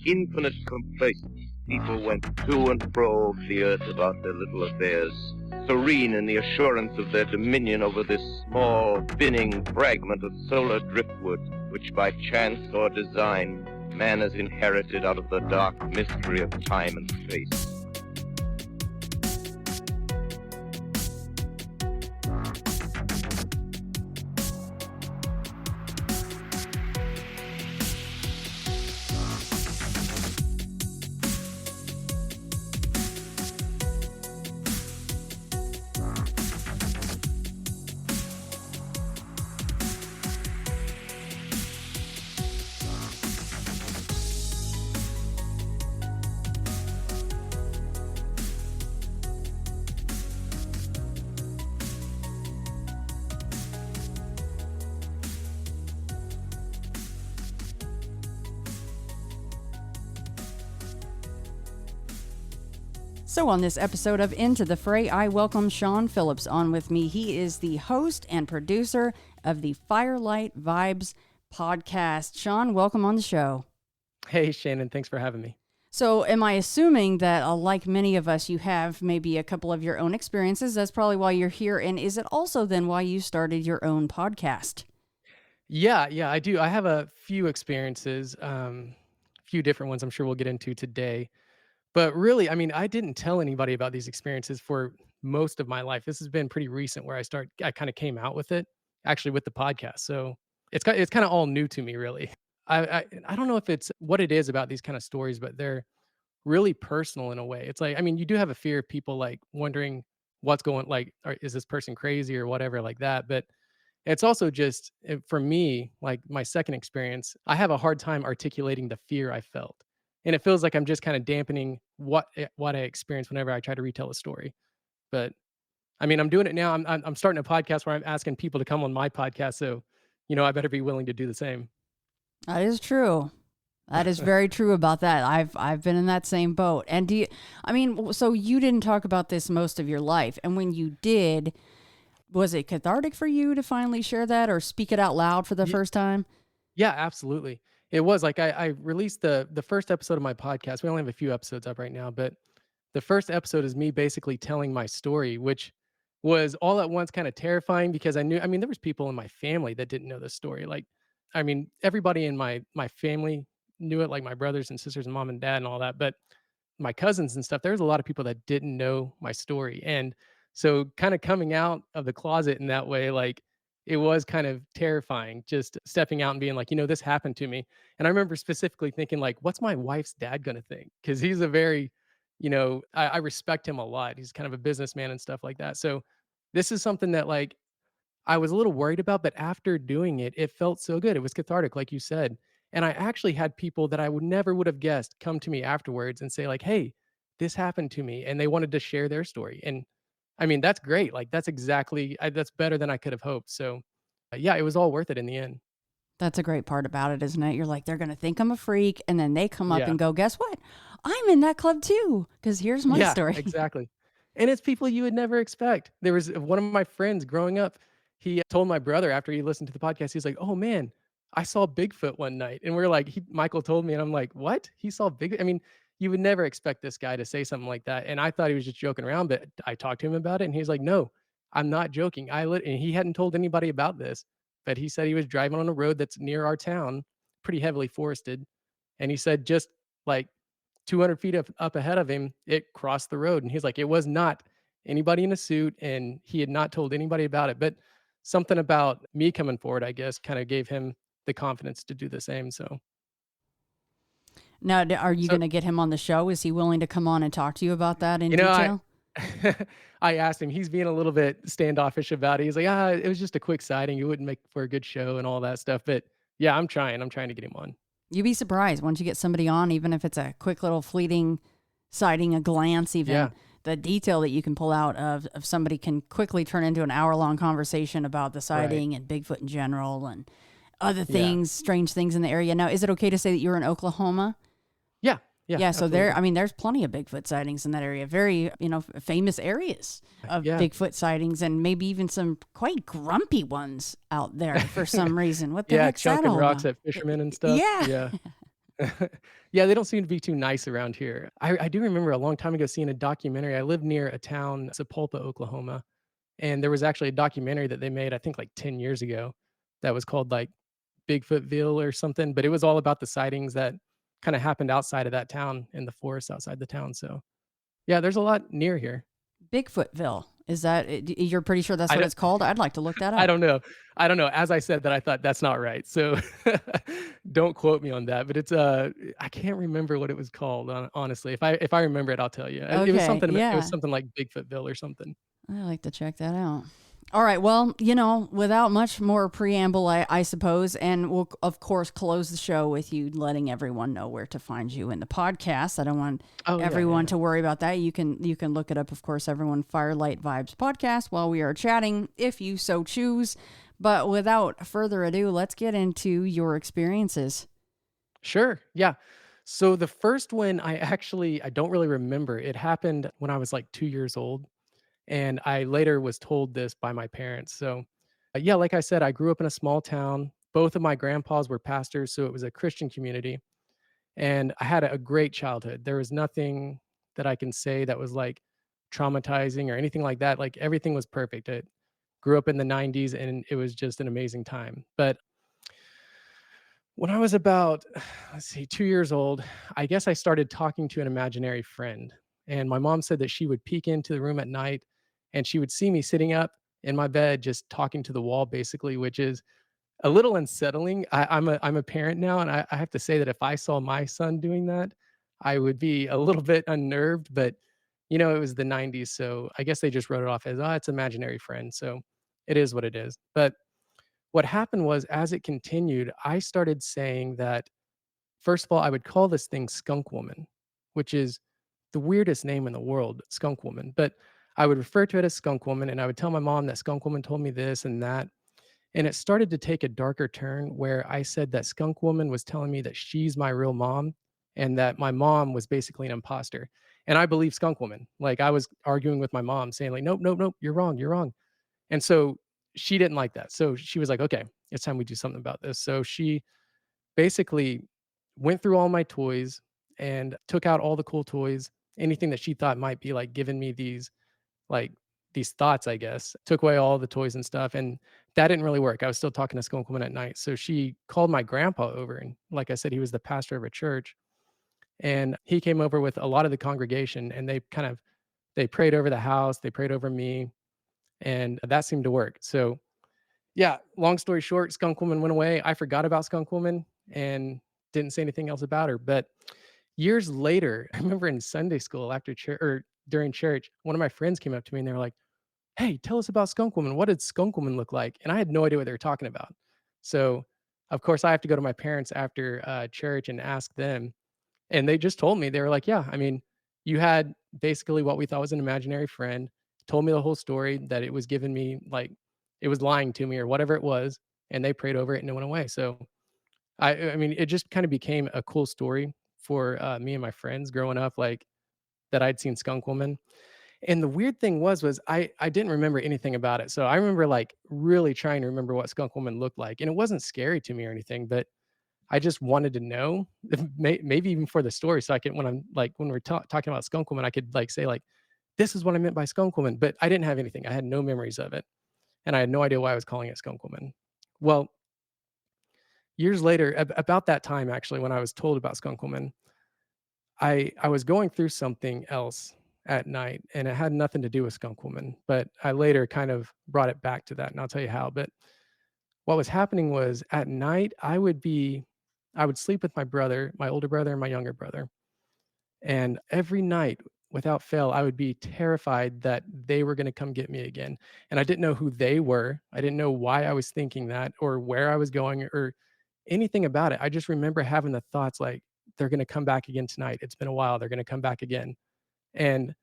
infinite complacence, people went to and fro over the earth about their little affairs, serene in the assurance of their dominion over this small, spinning fragment of solar driftwood, which by chance or design man has inherited out of the dark mystery of time and space. So on this episode of Into the Fray, I welcome Shawn Phillips on with me. He is the host and producer of the Firelight Vibes podcast. Shawn, welcome on the show. Hey, Shannon. Thanks for having me. So am I assuming that, like many of us, you have maybe a couple of your own experiences? That's probably why you're here. And is it also then why you started your own podcast? Yeah, I do. I have a few experiences, few different ones I'm sure we'll get into today. But really, I mean, I didn't tell anybody about these experiences for most of my life. This has been pretty recent where I kind of came out with it, actually with the podcast. So it's kind of all new to me, really. I don't know if it's what it is about these kind of stories, but they're really personal in a way. It's like, I mean, you do have a fear of people like wondering what's going, like, is this person crazy or whatever like that. But it's also just for me, like my second experience, I have a hard time articulating the fear I felt. And it feels like I'm just kind of dampening what I experience whenever I try to retell a story. But I mean, I'm doing it now. I'm starting a podcast where I'm asking people to come on my podcast. So, I better be willing to do the same. That is true. That is very true about that. I've been in that same boat. And so you didn't talk about this most of your life. And when you did, was it cathartic for you to finally share that or speak it out loud for the first time? Yeah, absolutely. It was like I released the first episode of my podcast. We only have a few episodes up right now, but the first episode is me basically telling my story, which was all at once kind of terrifying because I mean, there was people in my family that didn't know the story. Like, I mean, everybody in my family knew it, like my brothers and sisters and mom and dad and all that. But my cousins and stuff, there was a lot of people that didn't know my story. And so kind of coming out of the closet in that way, like it was kind of terrifying just stepping out and being like, this happened to me. And I remember specifically thinking like, what's my wife's dad going to think? Cause he's a very, I respect him a lot. He's kind of a businessman and stuff like that. So this is something that like I was a little worried about, but after doing it, it felt so good. It was cathartic, like you said. And I actually had people that I would have guessed come to me afterwards and say like, hey, this happened to me. And they wanted to share their story. And I mean, that's great. Like that's that's better than I could have hoped. So yeah, it was all worth it in the end. That's a great part about it, isn't it? You're like, they're going to think I'm a freak. And then they come up Yeah. and go, guess what? I'm in that club too. Because here's my story. Exactly. And it's people you would never expect. There was one of my friends growing up. He told my brother after he listened to the podcast, he's like, oh man, I saw Bigfoot one night. And we're like, Michael told me, and I'm like, what? He saw Bigfoot? I mean, you would never expect this guy to say something like that. And I thought he was just joking around, but I talked to him about it and he's like, no, I'm not joking. And he hadn't told anybody about this, but he said he was driving on a road that's near our town, pretty heavily forested. And he said, just like 200 feet up ahead of him, it crossed the road. And he's like, it was not anybody in a suit. And he had not told anybody about it, but something about me coming forward, I guess, kind of gave him the confidence to do the same. So now, are you going to get him on the show? Is he willing to come on and talk to you about that in detail? I asked him, he's being a little bit standoffish about it. He's like, it was just a quick sighting. It wouldn't make for a good show and all that stuff. But yeah, I'm trying to get him on. You'd be surprised once you get somebody on, even if it's a quick little fleeting sighting, a glance, even. Yeah. The detail that you can pull out of somebody can quickly turn into an hour-long conversation about the sighting and Bigfoot in general and other things, strange things in the area. Now, is it okay to say that you're in Oklahoma? Yeah. Yeah. So there's plenty of Bigfoot sightings in that area. Very, famous areas of Bigfoot sightings, and maybe even some quite grumpy ones out there for some reason. What the heck's that all chucking rocks about? at fishermen and stuff. Yeah. Yeah, they don't seem to be too nice around here. I do remember a long time ago seeing a documentary. I live near a town, Sapulpa, Oklahoma, and there was actually a documentary that they made, I think, like 10 years ago that was called, like, Bigfootville or something, but it was all about the sightings that kinda happened outside of that town in the forest outside the town, so, yeah, there's a lot near here. Bigfootville. Is that you're pretty sure that's I what don't it's called? I'd like to look that I up. don't know. I don't know. As I said that, I thought that's not right, so don't quote me on that, but it's, I can't remember what it was called, honestly. If I remember it, I'll tell you. Okay, It was yeah. something like Bigfootville or something. I like to check that out. All right. Well, without much more preamble, I suppose, and we'll, of course, close the show with you letting everyone know where to find you in the podcast. I don't want Oh, yeah, yeah, everyone yeah. to worry about that. You can look it up, of course, everyone, Firelight Vibes podcast while we are chatting, if you so choose. But without further ado, let's get into your experiences. Sure, yeah. So the first one I don't really remember. It happened when I was, like, 2 years old, and I later was told this by my parents. So, yeah, like I said, I grew up in a small town. Both of my grandpas were pastors, so it was a Christian community, and I had a great childhood. There was nothing that I can say that was, like, traumatizing or anything like that. Like, everything was perfect. I grew up in the '90s, and it was just an amazing time. But when I was about, let's see, 2 years old, I guess I started talking to an imaginary friend, and my mom said that she would peek into the room at night, and she would see me sitting up in my bed just talking to the wall basically, which is a little unsettling. I'm a parent now, and I have to say that if I saw my son doing that, I would be a little bit unnerved, but, it was the '90s, so I guess they just wrote it off as, "Oh, it's imaginary friend," so it is what it is. But what happened was, as it continued, I started saying that, first of all, I would call this thing Skunk Woman, which is the weirdest name in the world, Skunk Woman, but I would refer to it as Skunk Woman, and I would tell my mom that Skunk Woman told me this and that, and it started to take a darker turn where I said that Skunk Woman was telling me that she's my real mom and that my mom was basically an imposter. And I believe Skunk Woman. Like, I was arguing with my mom saying like, "Nope, nope, nope, you're wrong, you're wrong." And so she didn't like that. So she was like, "Okay, it's time we do something about this." So she basically went through all my toys and took out all the cool toys, anything that she thought might be like giving me like these thoughts, I guess. Took away all the toys and stuff, and that didn't really work. I was still talking to Skunk Woman at night. So she called my grandpa over, and like I said, he was the pastor of a church, and he came over with a lot of the congregation, and they prayed over the house, they prayed over me, and that seemed to work. So yeah, long story short, Skunk Woman went away. I forgot about Skunk Woman and didn't say anything else about her. But years later, I remember in Sunday school after church or during church, one of my friends came up to me and they were like, "Hey, tell us about Skunk Woman. What did Skunk Woman look like?" And I had no idea what they were talking about. So, of course, I have to go to my parents after church and ask them. And they just told me, they were like, "Yeah, I mean, you had basically what we thought was an imaginary friend, told me the whole story that it was giving me like it was lying to me or whatever it was, and they prayed over it and it went away." So I mean, it just kind of became a cool story for me and my friends growing up, like that I'd seen Skunk Woman. And the weird thing was I didn't remember anything about it. So I remember like really trying to remember what Skunk Woman looked like. And it wasn't scary to me or anything, but I just wanted to know, maybe even for the story, so I could when I'm like when we're talking about Skunk Woman, I could like say like, "This is what I meant by Skunk Woman," but I didn't have anything. I had no memories of it, and I had no idea why I was calling it Skunk Woman. Well, years later, about that time actually, when I was told about Skunk Woman, I was going through something else at night, and it had nothing to do with Skunk Woman, but I later kind of brought it back to that, and I'll tell you how. But what was happening was at night, I would sleep with my brother, my older brother and my younger brother. And every night, without fail, I would be terrified that they were gonna come get me again. And I didn't know who they were. I didn't know why I was thinking that or where I was going or anything about it. I just remember having the thoughts like, "They're gonna come back again tonight. It's been a while. They're gonna come back again." And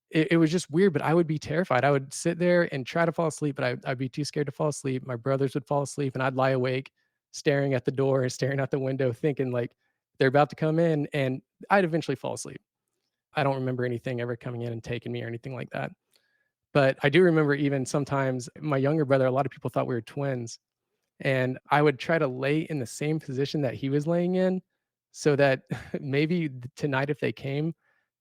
it was just weird, but I would be terrified. I would sit there and try to fall asleep, but I'd be too scared to fall asleep. My brothers would fall asleep, and I'd lie awake, staring at the door and staring out the window, thinking like they're about to come in, and I'd eventually fall asleep. I don't remember anything ever coming in and taking me or anything like that. But I do remember even sometimes my younger brother, a lot of people thought we were twins, and I would try to lay in the same position that he was laying in so that maybe tonight if they came,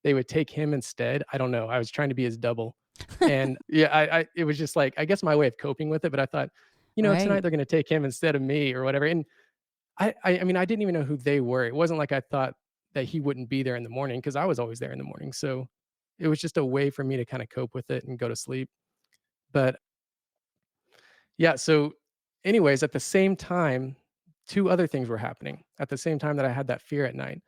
they would take him instead. I don't know. I was trying to be his double. And yeah, I it was just like, I guess my way of coping with it, but I thought, tonight Right. they're gonna take him instead of me or whatever. And I mean, I didn't even know who they were. It wasn't like I thought that he wouldn't be there in the morning because I was always there in the morning. So it was just a way for me to kind of cope with it and go to sleep. But yeah, so anyways, at the same time, two other things were happening at the same time that I had that fear at night.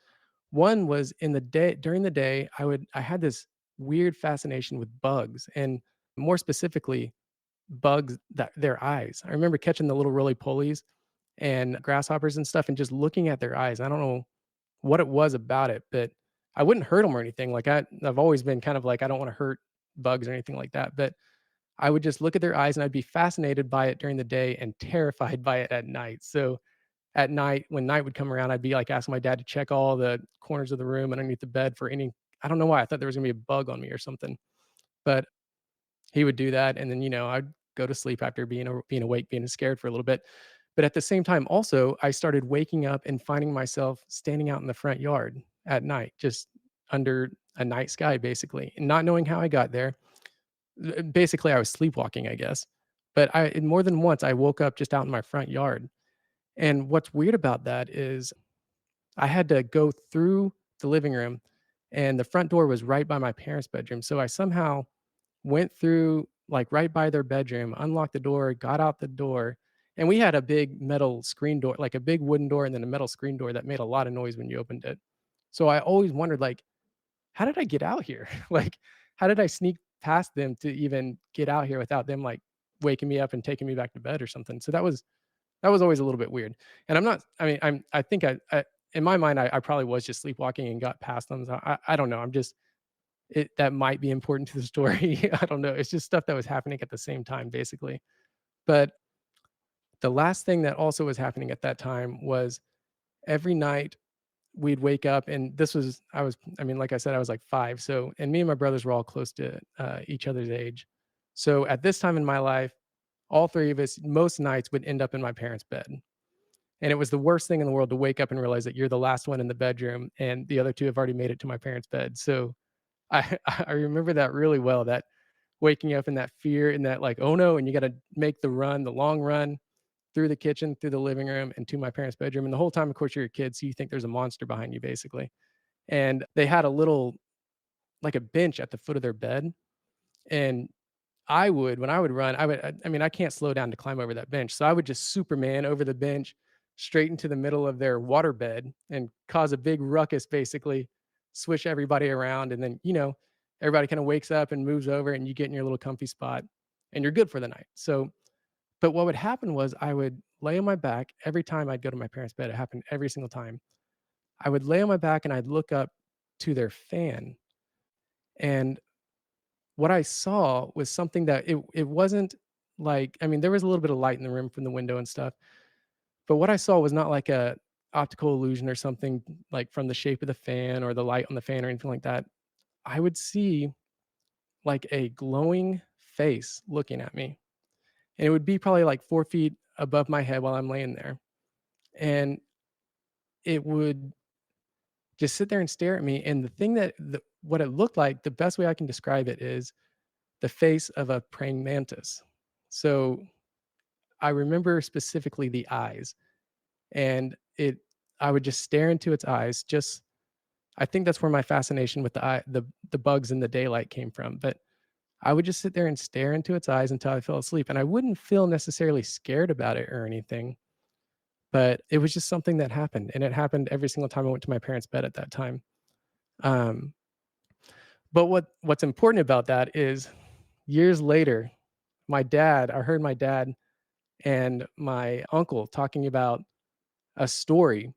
One was in the day during the day, I had this weird fascination with bugs and more specifically bugs that their eyes. I remember catching the little roly polies and grasshoppers and stuff and just looking at their eyes. I don't know what it was about it, but I wouldn't hurt them or anything. Like I've always been kind of like I don't want to hurt bugs or anything like that, but I would just look at their eyes and I'd be fascinated by it during the day and terrified by it at night. So at night, when night would come around, I'd be like asking my dad to check all the corners of the room underneath the bed for any I don't know why I thought there was gonna be a bug on me or something. But he would do that, and then, I'd go to sleep after being awake, being scared for a little bit. But at the same time, also, I started waking up and finding myself standing out in the front yard at night, just under a night sky, basically, and not knowing how I got there. Basically, I was sleepwalking, I guess. But more than once, I woke up just out in my front yard. And what's weird about that is I had to go through the living room, and the front door was right by my parents' bedroom. So I somehow went through, like, right by their bedroom, unlocked the door, got out the door, and we had a big metal screen door, like a big wooden door and then a metal screen door that made a lot of noise when you opened it. So I always wondered, like, how did I get out here? Like, how did I sneak past them to even get out here without them, like, waking me up and taking me back to bed or something? So that was always a little bit weird. And I'm not I mean, I think I in my mind, I probably was just sleepwalking and got past them. So I don't know. I'm just that might be important to the story. I don't know. It's just stuff that was happening at the same time, basically. But the last thing that also was happening at that time was every night we'd wake up, and this was I mean, like I said, I was like 5. So, and me and my brothers were all close to each other's age. So at this time in my life, all three of us, most nights, would end up in my parents' bed. And it was the worst thing in the world to wake up and realize that you're the last one in the bedroom and the other two have already made it to my parents' bed. So I I remember that really well, that waking up in that fear and that like, "Oh, no," and you gotta make the long run through the kitchen, through the living room, and to my parents' bedroom, and the whole time, of course, you're a kid, so you think there's a monster behind you, basically. And they had a little like a bench at the foot of their bed, and when I would run, I mean, I can't slow down to climb over that bench, so I would just Superman over the bench straight into the middle of their water bed and cause a big ruckus, basically, swish everybody around, and then, everybody kinda wakes up and moves over, and you get in your little comfy spot, and you're good for the night. So but what would happen was I would lay on my back every time I'd go to my parents' bed. It happened every single time. I would lay on my back, and I'd look up to their fan, and what I saw was something that it wasn't like I mean, there was a little bit of light in the room from the window and stuff, but what I saw was not like a optical illusion or something like from the shape of the fan or the light on the fan or anything like that. I would see like a glowing face looking at me, and it would be probably like 4 feet above my head while I'm laying there, and it would just sit there and stare at me, and the thing that what it looked like, the best way I can describe it is the face of a praying mantis. So I remember specifically the eyes, and I would just stare into its eyes. Just I think that's where my fascination with the bugs in the daylight came from. But I would just sit there and stare into its eyes until I fell asleep, and I wouldn't feel necessarily scared about it or anything. But it was just something that happened, and it happened every single time I went to my parents' bed at that time. Um, but what's important about that is years later, I heard my dad and my uncle talking about a story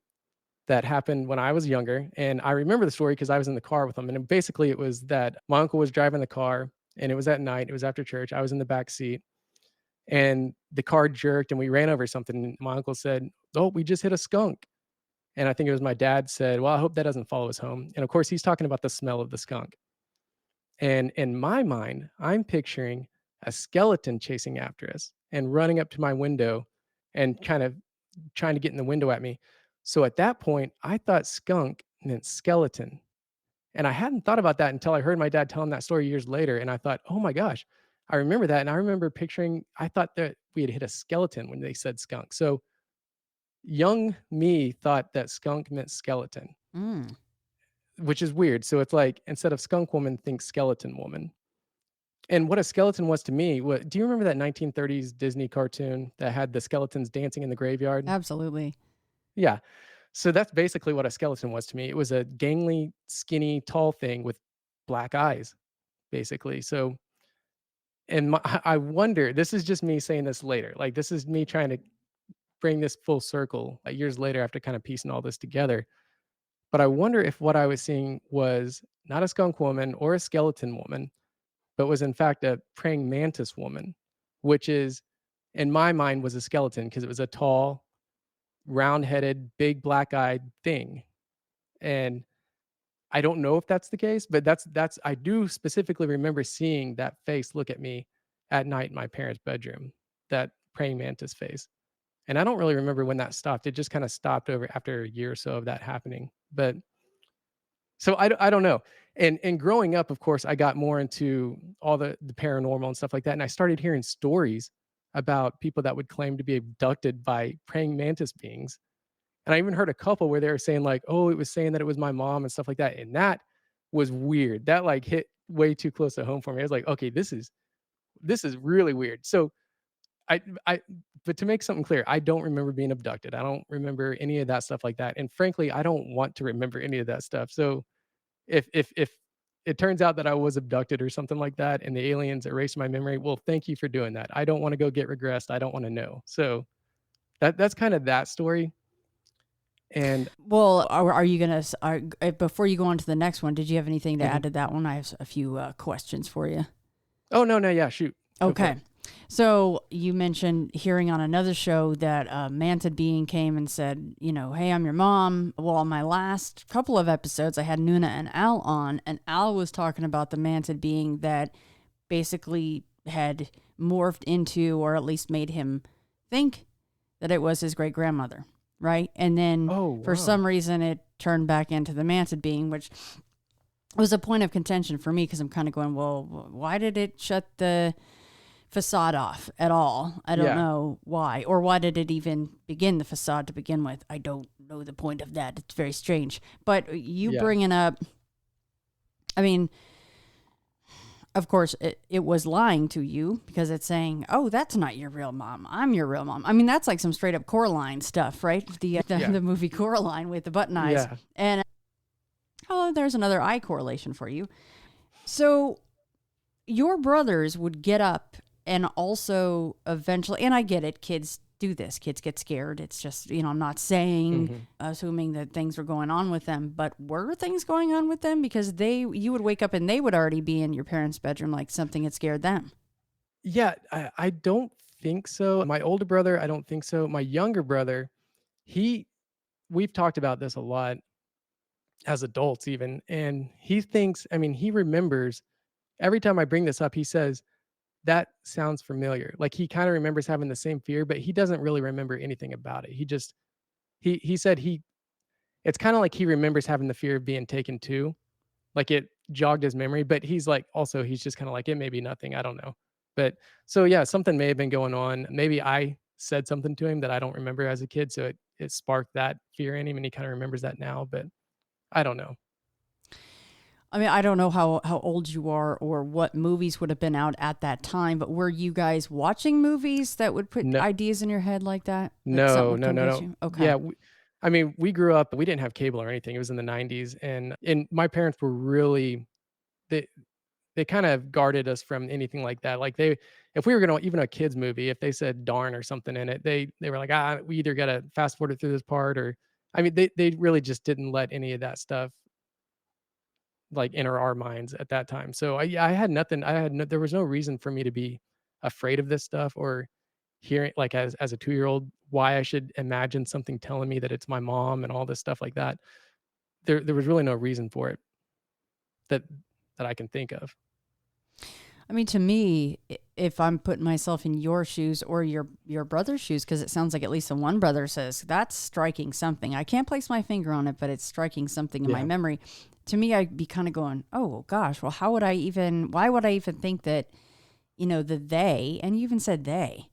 that happened when I was younger, and I remember the story because I was in the car with them, and basically it was that my uncle was driving the car, and it was at night, it was after church, I was in the back seat, and the car jerked, and we ran over something, and my uncle said, "Oh, we just hit a skunk," and I think it was my dad said, "Well, I hope that doesn't follow us home," and of course, he's talking about the smell of the skunk, and in my mind, I'm picturing a skeleton chasing after us and running up to my window and kind of trying to get in the window at me. So at that point, I thought skunk meant skeleton. And I hadn't thought about that until I heard my dad telling that story years later. And I thought, oh my gosh, I remember that. And I remember picturing, I thought that we had hit a skeleton when they said skunk. So young me thought that skunk meant skeleton, Mm, which is weird. So it's like instead of skunk woman, think skeleton woman. And what a skeleton was to me, what do you remember that 1930s Disney cartoon that had the skeletons dancing in the graveyard? absolutely. Yeah. So that's basically what a skeleton was to me. It was a gangly, skinny, tall thing with black eyes, basically. So, and my, I wonder, this is just me saying this later. Like, this is me trying to bring this full circle years later after kind of piecing all this together. But I wonder if what I was seeing was not a skunk woman or a skeleton woman, but was in fact a praying mantis woman, which is, in my mind, was a skeleton because it was a tall, round-headed, big black-eyed thing. And I don't know if that's the case, but that's I do specifically remember seeing that face look at me at night in my parents' bedroom, that praying mantis face. And I don't really remember when that stopped. It just kind of stopped over after a year or so of that happening. But so I don't know. And growing up, of course, I got more into all the paranormal and stuff like that. And I started hearing stories about people that would claim to be abducted by praying mantis beings. And I even heard a couple where they were saying like, "Oh, it was saying that it was my mom," and stuff like that, and that was weird. That, like, hit way too close to home for me. I was like, "Okay, this is really weird." So, I but to make something clear, I don't remember being abducted. I don't remember any of that stuff like that, and frankly, I don't want to remember any of that stuff. So, if it turns out that I was abducted or something like that, and the aliens erased my memory, well, thank you for doing that. I don't wanna go get regressed. I don't wanna know. So, that's kinda that story, and Well, are you gonna before you go on to the next one? Did you have anything to mhm. add to that one? I have a few questions for you. Oh, no, no, yeah, shoot. Go for Okay. it. So you mentioned hearing on another show that a mantid being came and said, hey, I'm your mom. Well, on my last couple of episodes, I had Nuna and Al on, and Al was talking about the mantid being that basically had morphed into, or at least made him think that it was his great grandmother, right? And then Oh, for wow. some reason, it turned back into the mantid being, which was a point of contention for me because I'm kind of going, well, why did it shut the facade off at all? I don't Yeah, know why, or why did it even begin the facade to begin with? I don't know the point of that. It's very strange. But you yeah, bringing up, I mean, of course, it was lying to you because it's saying, "Oh, that's not your real mom. I'm your real mom." I mean, that's like some straight up Coraline stuff, right? The yeah, the movie Coraline with the button eyes, yeah. and oh, there's another eye correlation for you. So your brothers would get up and also eventually, and I get it, kids do this, kids get scared. It's just, I'm not saying, Mhm. assuming that things were going on with them, but were things going on with them? Because you would wake up and they would already be in your parents' bedroom like something had scared them. Yeah, I don't think so. My older brother, I don't think so. My younger brother, he we've talked about this a lot as adults even, and he thinks, I mean, he remembers every time I bring this up, he says, "That sounds familiar." Like, he kinda remembers having the same fear, but he doesn't really remember anything about it. He just he said it's kinda like he remembers having the fear of being taken too. Like, it jogged his memory, but he's like also, he's just kinda like, "It may be nothing, I don't know." But so, yeah, something may have been going on. Maybe I said something to him that I don't remember as a kid, so it sparked that fear in him, and he kinda remembers that now, but I don't know. I mean, I don't know how old you are or what movies would have been out at that time, but were you guys watching movies that would put No, ideas in your head like that? That something no, would no, come no, get no. you? Okay. Yeah, I mean, we grew up, we didn't have cable or anything. It was in the '90s, and my parents were really, they they kind of guarded us from anything like that. Like, if we were gonna, even a kids movie, if they said darn or something in it, they were like, we either gotta fast forward through this part, or I mean, they really just didn't let any of that stuff like enter our minds at that time. So yeah, I had nothing. There was no reason for me to be afraid of this stuff, or hearing like as a 2-year-old why I should imagine something telling me that it's my mom and all this stuff like that. There was really no reason for it that I can think of. I mean, to me, if I'm putting myself in your shoes or your brother's shoes, because it sounds like at least the one brother says that's striking something. I can't place my finger on it, but it's striking something in my Yeah. memory. To me, I'd be kind of going, oh gosh, well, why would I even think that, the they, and you even said they,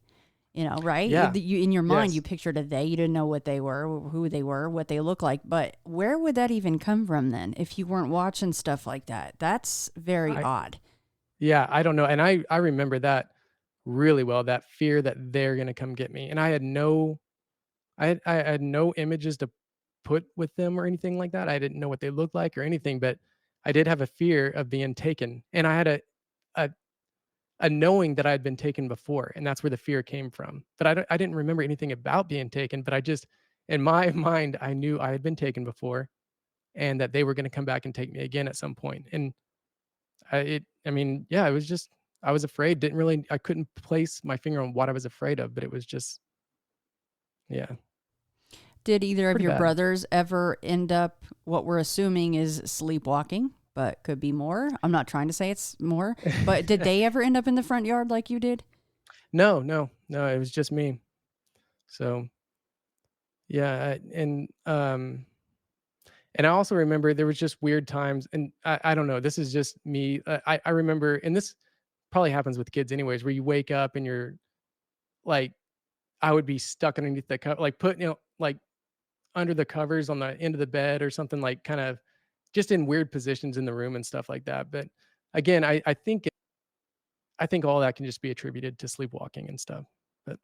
right? Yeah. You, in your mind, you Yes. pictured a they. You didn't know what they were, who they were, what they look like. But where would that even come from then if you weren't watching stuff like that? That's very I odd. Yeah, I don't know, and I remember that really well, that fear that they're gonna come get me, and I had no images to put with them or anything like that. I didn't know what they looked like or anything, but I did have a fear of being taken, and I had a a knowing that I had been taken before, and that's where the fear came from. But I didn't remember anything about being taken, but I just in my mind, I knew I had been taken before and that they were gonna come back and take me again at some point, and I mean, yeah, it was just I was afraid, I couldn't place my finger on what I was afraid of, but it was just yeah, Did either of pretty your bad. brothers ever end up what we're assuming is sleepwalking, but could be more? I'm not trying to say it's more, but did they ever end up in the front yard like you did? No, no, no, it was just me. So, yeah, and I also remember there was just weird times, and I don't know, this is just me, I remember, and this probably happens with kids anyways, where you wake up and you're like, I would be stuck underneath the like, like, under the covers on the end of the bed or something, like, kind of just in weird positions in the room and stuff like that, but again, I think all that can just be attributed to sleepwalking and stuff, but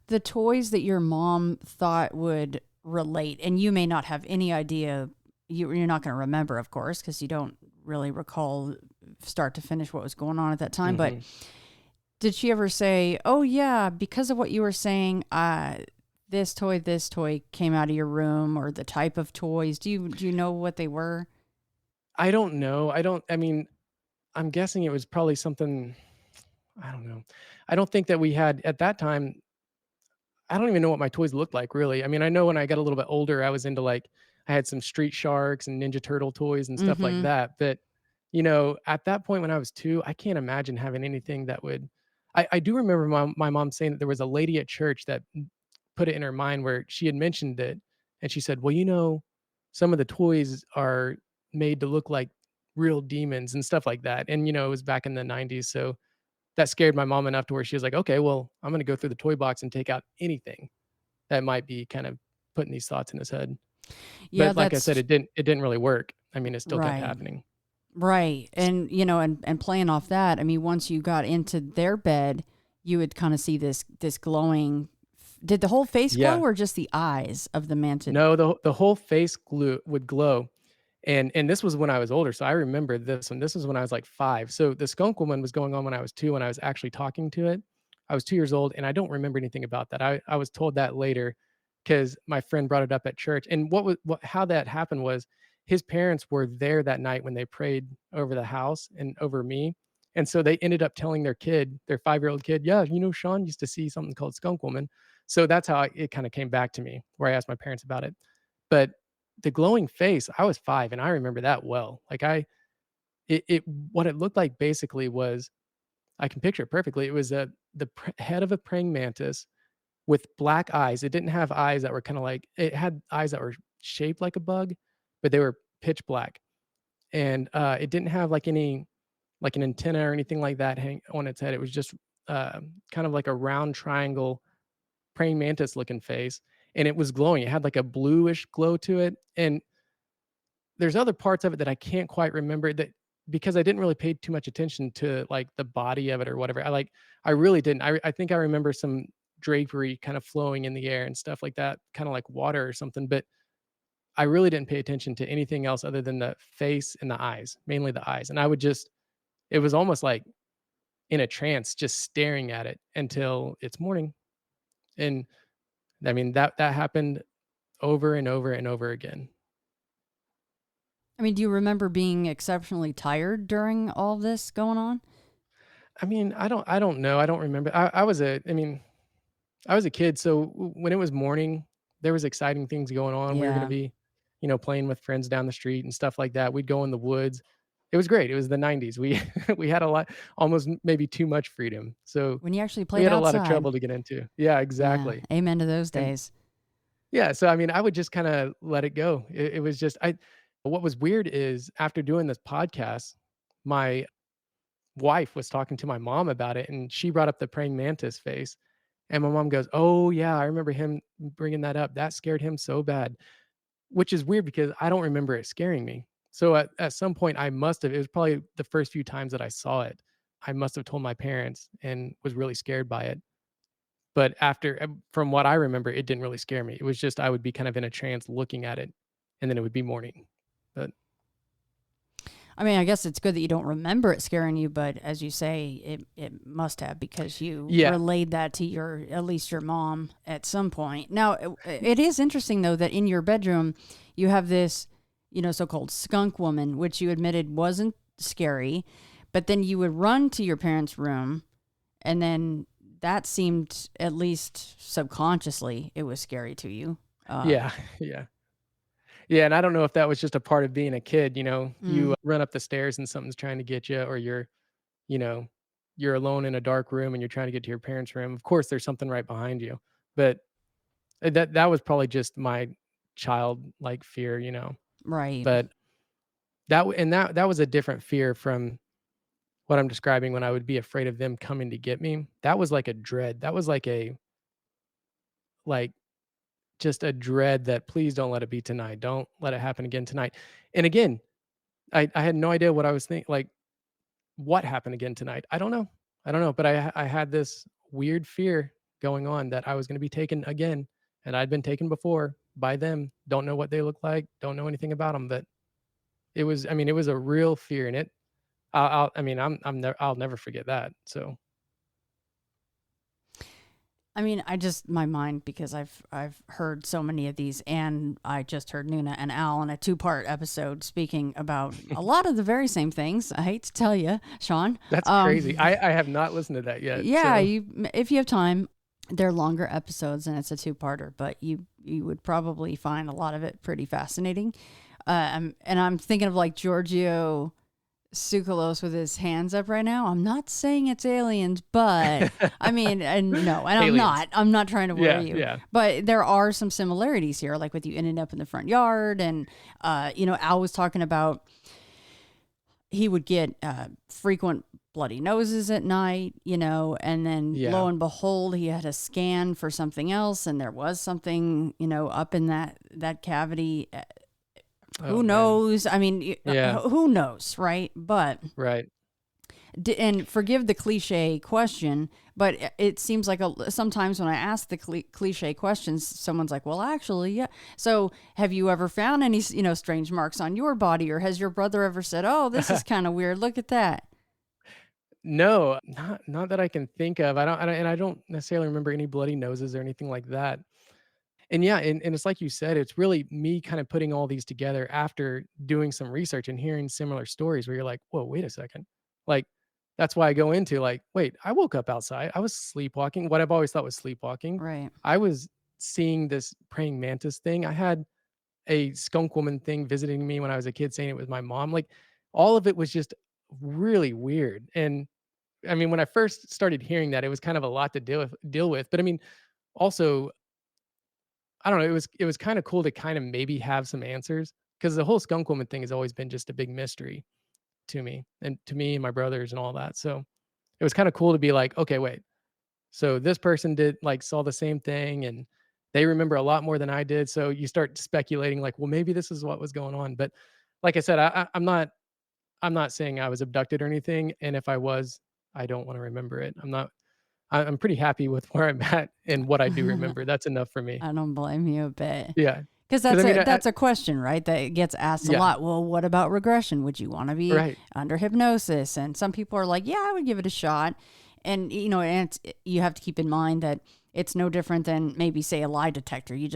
The toys that your mom thought would relate, and you may not have any idea, you're not going to remember, of course, because you don't really recall start to finish what was going on at that time, but mhm. did she ever say, "Oh yeah, because of what you were saying, this toy came out of your room," or the type of toys? Do you know what they were? I don't know, I mean, I'm guessing it was probably something I don't know. I don't think that we had at that time, I don't even know what my toys looked like, really. I mean, I know when I got a little bit older, I was into, like I had some Street Sharks and Ninja Turtle toys and stuff like Mm-hmm. that, but, at that point when I was 2, I can't imagine having anything that would I do remember my mom saying that there was a lady at church that put it in her mind where she had mentioned it, and she said, "Well, some of the toys are made to look like real demons," and stuff like that, and, it was back in the '90s, so that scared my mom enough to where she was like, "Okay, well, I'm gonna go through the toy box and take out anything that might be kind of putting these thoughts in his head." Yeah, But like I said, that's it didn't really work. I mean, it still kept right. happening. Right. S And and playing off that, I mean, once you got into their bed, you would kind of see this glowing. Did the whole face glow Yeah. or just the eyes of the mantis? No, the whole face would glow, and this was when I was older, so I remember this one. This was when I was, like, 5. So the skunk woman was going on when I was 2, and I was actually talking to it. I was 2 years old, and I don't remember anything about that. I was told that later because my friend brought it up at church, and how that happened was his parents were there that night when they prayed over the house and over me, and so they ended up telling their 5-year-old kid, "Yeah, Sean used to see something called skunk woman." So that's how it kinda came back to me, where I asked my parents about it. But the glowing face, I was 5, and I remember that well. Like, what it looked like basically was I can picture it perfectly. It was, head of a praying mantis with black eyes. It didn't have eyes that were kinda like it had eyes that were shaped like a bug, but they were pitch black. And, it didn't have, like, an antenna or anything like that hang on its head. It was just, kind of like a round triangle praying mantis looking face, and it was glowing. It had, like, a bluish glow to it, and there's other parts of it that I can't quite remember that because I didn't really pay too much attention to, like, the body of it or whatever. I really didn't. I think I remember some drapery kind of flowing in the air and stuff like that, kinda like water or something, but I really didn't pay attention to anything else other than the face and the eyes, mainly the eyes, and I would just it was almost like in a trance just staring at it until it's morning, and, I mean, that happened over and over and over again. I mean, do you remember being exceptionally tired during all this going on? I mean, I don't know, I don't remember. I was a kid, so when it was morning, there was exciting things going on. We were gonna Yeah. be, playing with friends down the street and stuff like that. We'd go in the woods. It was great. It was the 90s. We we had a lot, almost maybe too much freedom. So When you actually we played had a lot of outside. trouble to get into. Yeah, Yeah. exactly. Amen to those And days. yeah, so I mean, I would just kind of let it go. It was just I. What was weird is after doing this podcast, my wife was talking to my mom about it, and she brought up the praying mantis face, and my mom goes, "Oh yeah, I remember him bringing that up. That scared him so bad." Which is weird because I don't remember it scaring me. So at some point, I must have. It was probably the first few times that I saw it. I must have told my parents and was really scared by it. But after, from what I remember, it didn't really scare me. It was just I would be kind of in a trance looking at it, and then it would be morning. But I mean, I guess it's good that you don't remember it scaring you, but as you say, it must have because you yeah, relayed that to at least your mom at some point. Now, it is interesting though that in your bedroom you have this, so-called skunk woman, which you admitted wasn't scary, but then you would run to your parents' room, and then that seemed, at least subconsciously, it was scary to you. yeah, yeah. Yeah, and I don't know if that was just a part of being a kid, you Mm, run up the stairs and something's trying to get you, or you know, you're alone in a dark room and you're trying to get to your parents' room. Of course, there's something right behind you, but that was probably just my childlike fear. right. But that was a different fear from what I'm describing when I would be afraid of them coming to get me. That was like a dread. That was like just a dread that please don't let it be tonight. Don't let it happen again tonight. And again, I had no idea what I was thinking. Like what happened again tonight? I don't know. I don't know. But I had this weird fear going on that I was going to be taken again, and I'd been taken before by them. Don't know what they look like. Don't know anything about them. But it was. I mean, it was a real fear, and it. I mean, I'll never forget that. So I mean, my mind, because I've heard so many of these, and I just heard Nuna and Al in a 2-part episode speaking about a lot of the very same things. I hate to tell you, Shawn. that's crazy. I have not listened to that yet. Yeah, So if you have time, they're longer episodes and it's a 2-parter, but you would probably find a lot of it pretty fascinating. And I'm thinking of like Giorgio Tsoukalos with his hands up right now. I'm not saying it's aliens, but I mean, and no, and aliens. I'm not trying to Yeah, worry you, yeah. but there are some similarities here, like with you ending up in the front yard. And, Al was talking about, he would get frequent bloody noses at night, and then Yeah. lo and behold, he had a scan for something else. And there was something, up in that cavity. Oh Who man. knows? I mean, Yeah. who knows, right? But Right. and forgive the cliche question, but it seems like sometimes when I ask the cliche questions, someone's like, "Well, actually, yeah." So, have you ever found any, strange marks on your body, or has your brother ever said, "Oh, this is kind of weird. Look at that." No, not that I can think of. I don't necessarily remember any bloody noses or anything like that. And yeah, and it's like you said, it's really me kind of putting all these together after doing some research and hearing similar stories where you're like, whoa, wait a second. Like, that's why I go into like, wait, I woke up outside. I was sleepwalking. What I've always thought was sleepwalking. Right. I was seeing this praying mantis thing. I had a skunk woman thing visiting me when I was a kid saying it was my mom. Like, all of it was just really weird. And I mean, when I first started hearing that, it was kind of a lot to deal with. But I mean, also I don't know, it was kinda cool to kinda maybe have some answers because the whole skunk woman thing has always been just a big mystery to me and my brothers and all that, so it was kinda cool to be like, "Okay, wait, so this person saw the same thing, and they remember a lot more than I did," so you start speculating like, "Well, maybe this is what was going on," but like I said, I'm not saying I was abducted or anything, and if I was, I don't wanna remember it. I'm pretty happy with where I'm at and what I do remember, that's enough for me. I don't blame you a bit. Yeah, Because because that's I mean, that's a question, right? That gets asked a yeah, lot. Well, what about regression? Would you want to be right. under hypnosis? And some people are like, yeah, I would give it a shot. And you have to keep in mind that it's no different than maybe say a lie detector. You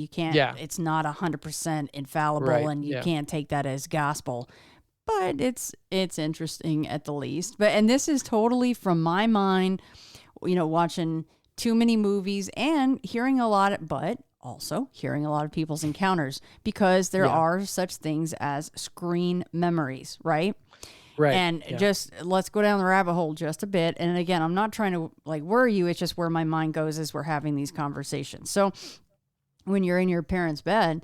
can't. Yeah, It's not 100% infallible, right, and you yeah. can't take that as gospel. But it's interesting at the least. And this is totally from my mind. Watching too many movies and hearing a lot, but also hearing a lot of people's encounters, because there Yeah. are such things as screen memories, right? Right. And Yeah. just let's go down the rabbit hole just a bit. And again, I'm not trying to like worry you. It's just where my mind goes as we're having these conversations. So when you're in your parents' bed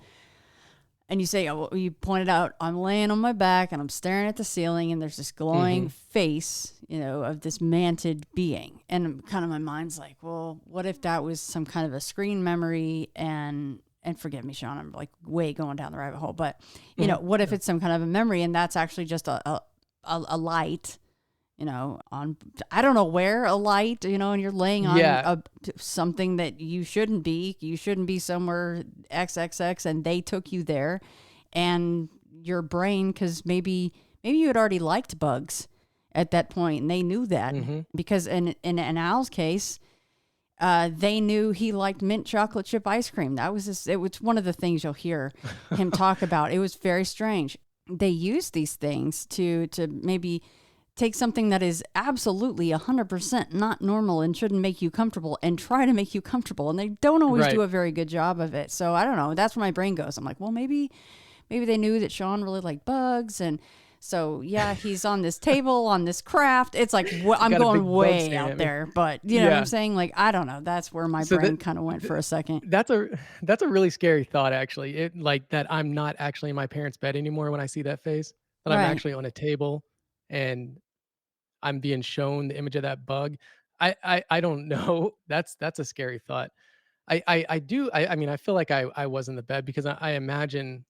and you say, oh, you pointed out, I'm laying on my back and I'm staring at the ceiling and there's this glowing face, of this manted being. And kind of my mind's like, well, what if that was some kind of a screen memory? And forgive me, Shawn, I'm like way going down the rabbit hole, but what if it's some kind of a memory and that's actually just a light, on, I don't know where, a light, and you're laying on something that you shouldn't be somewhere XXX, and they took you there, and your brain, because maybe you had already liked bugs at that point and they knew that, because in Al's case, they knew he liked mint chocolate chip ice cream. That was it was one of the things you'll hear him talk about. It was very strange. They use these things to maybe take something that is absolutely 100% not normal and shouldn't make you comfortable and try to make you comfortable. And they don't always do a very good job of it. So I don't know. That's where my brain goes. I'm like, well, maybe they knew that Shawn really liked bugs. And so, yeah, he's on this table, on this craft. It's like, I'm going way out there, but you know what I'm saying? Like, I don't know. That's where my brain kind of went for a second. That's a really scary thought, actually. It like that I'm not actually in my parents' bed anymore when I see that face, that I'm actually on a table and I'm being shown the image of that bug. I don't know. That's a scary thought. I mean, I feel like I was in the bed because I imagine,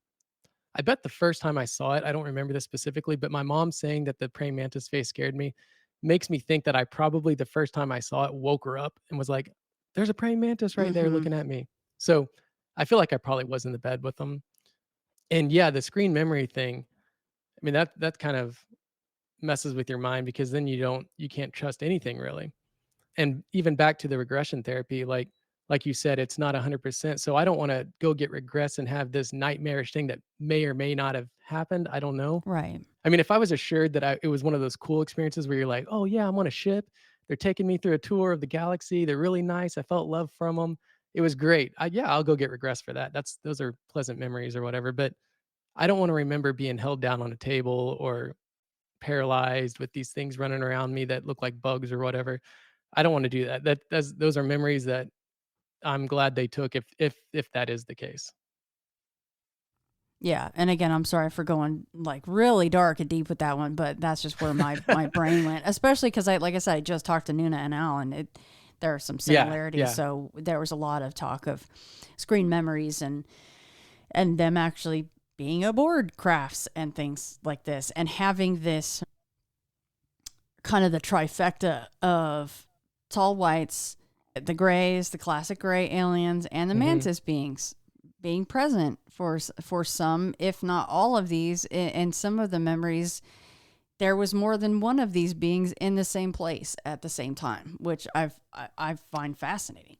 I bet the first time I saw it, I don't remember this specifically, but my mom saying that the praying mantis face scared me makes me think that I probably, the first time I saw it, woke her up and was like, there's a praying mantis right there looking at me. So I feel like I probably was in the bed with them. And yeah, the screen memory thing, I mean, that kind of messes with your mind because then you can't trust anything really. And even back to the regression therapy, like you said, it's not 100%. So I don't want to go get regress and have this nightmarish thing that may or may not have happened. I don't know. Right. I mean, if I was assured that it was one of those cool experiences where you're like, oh yeah, I'm on a ship. They're taking me through a tour of the galaxy. They're really nice. I felt love from them. It was great. Yeah, I'll go get regress for that. Those are pleasant memories or whatever. But I don't want to remember being held down on a table or paralyzed with these things running around me that look like bugs or whatever. I don't want to do that. Those are memories that I'm glad they took if that is the case. Yeah, and again, I'm sorry for going like really dark and deep with that one, but that's just where my brain went. Especially because like I said, I just talked to Nuna and Al, and there are some similarities. Yeah. So there was a lot of talk of screen memories and them actually being aboard crafts and things like this, and having this kind of the trifecta of tall whites, the grays, the classic gray aliens, and the mantis beings being present for some, if not all of these. In some of the memories, there was more than one of these beings in the same place at the same time, which I find fascinating.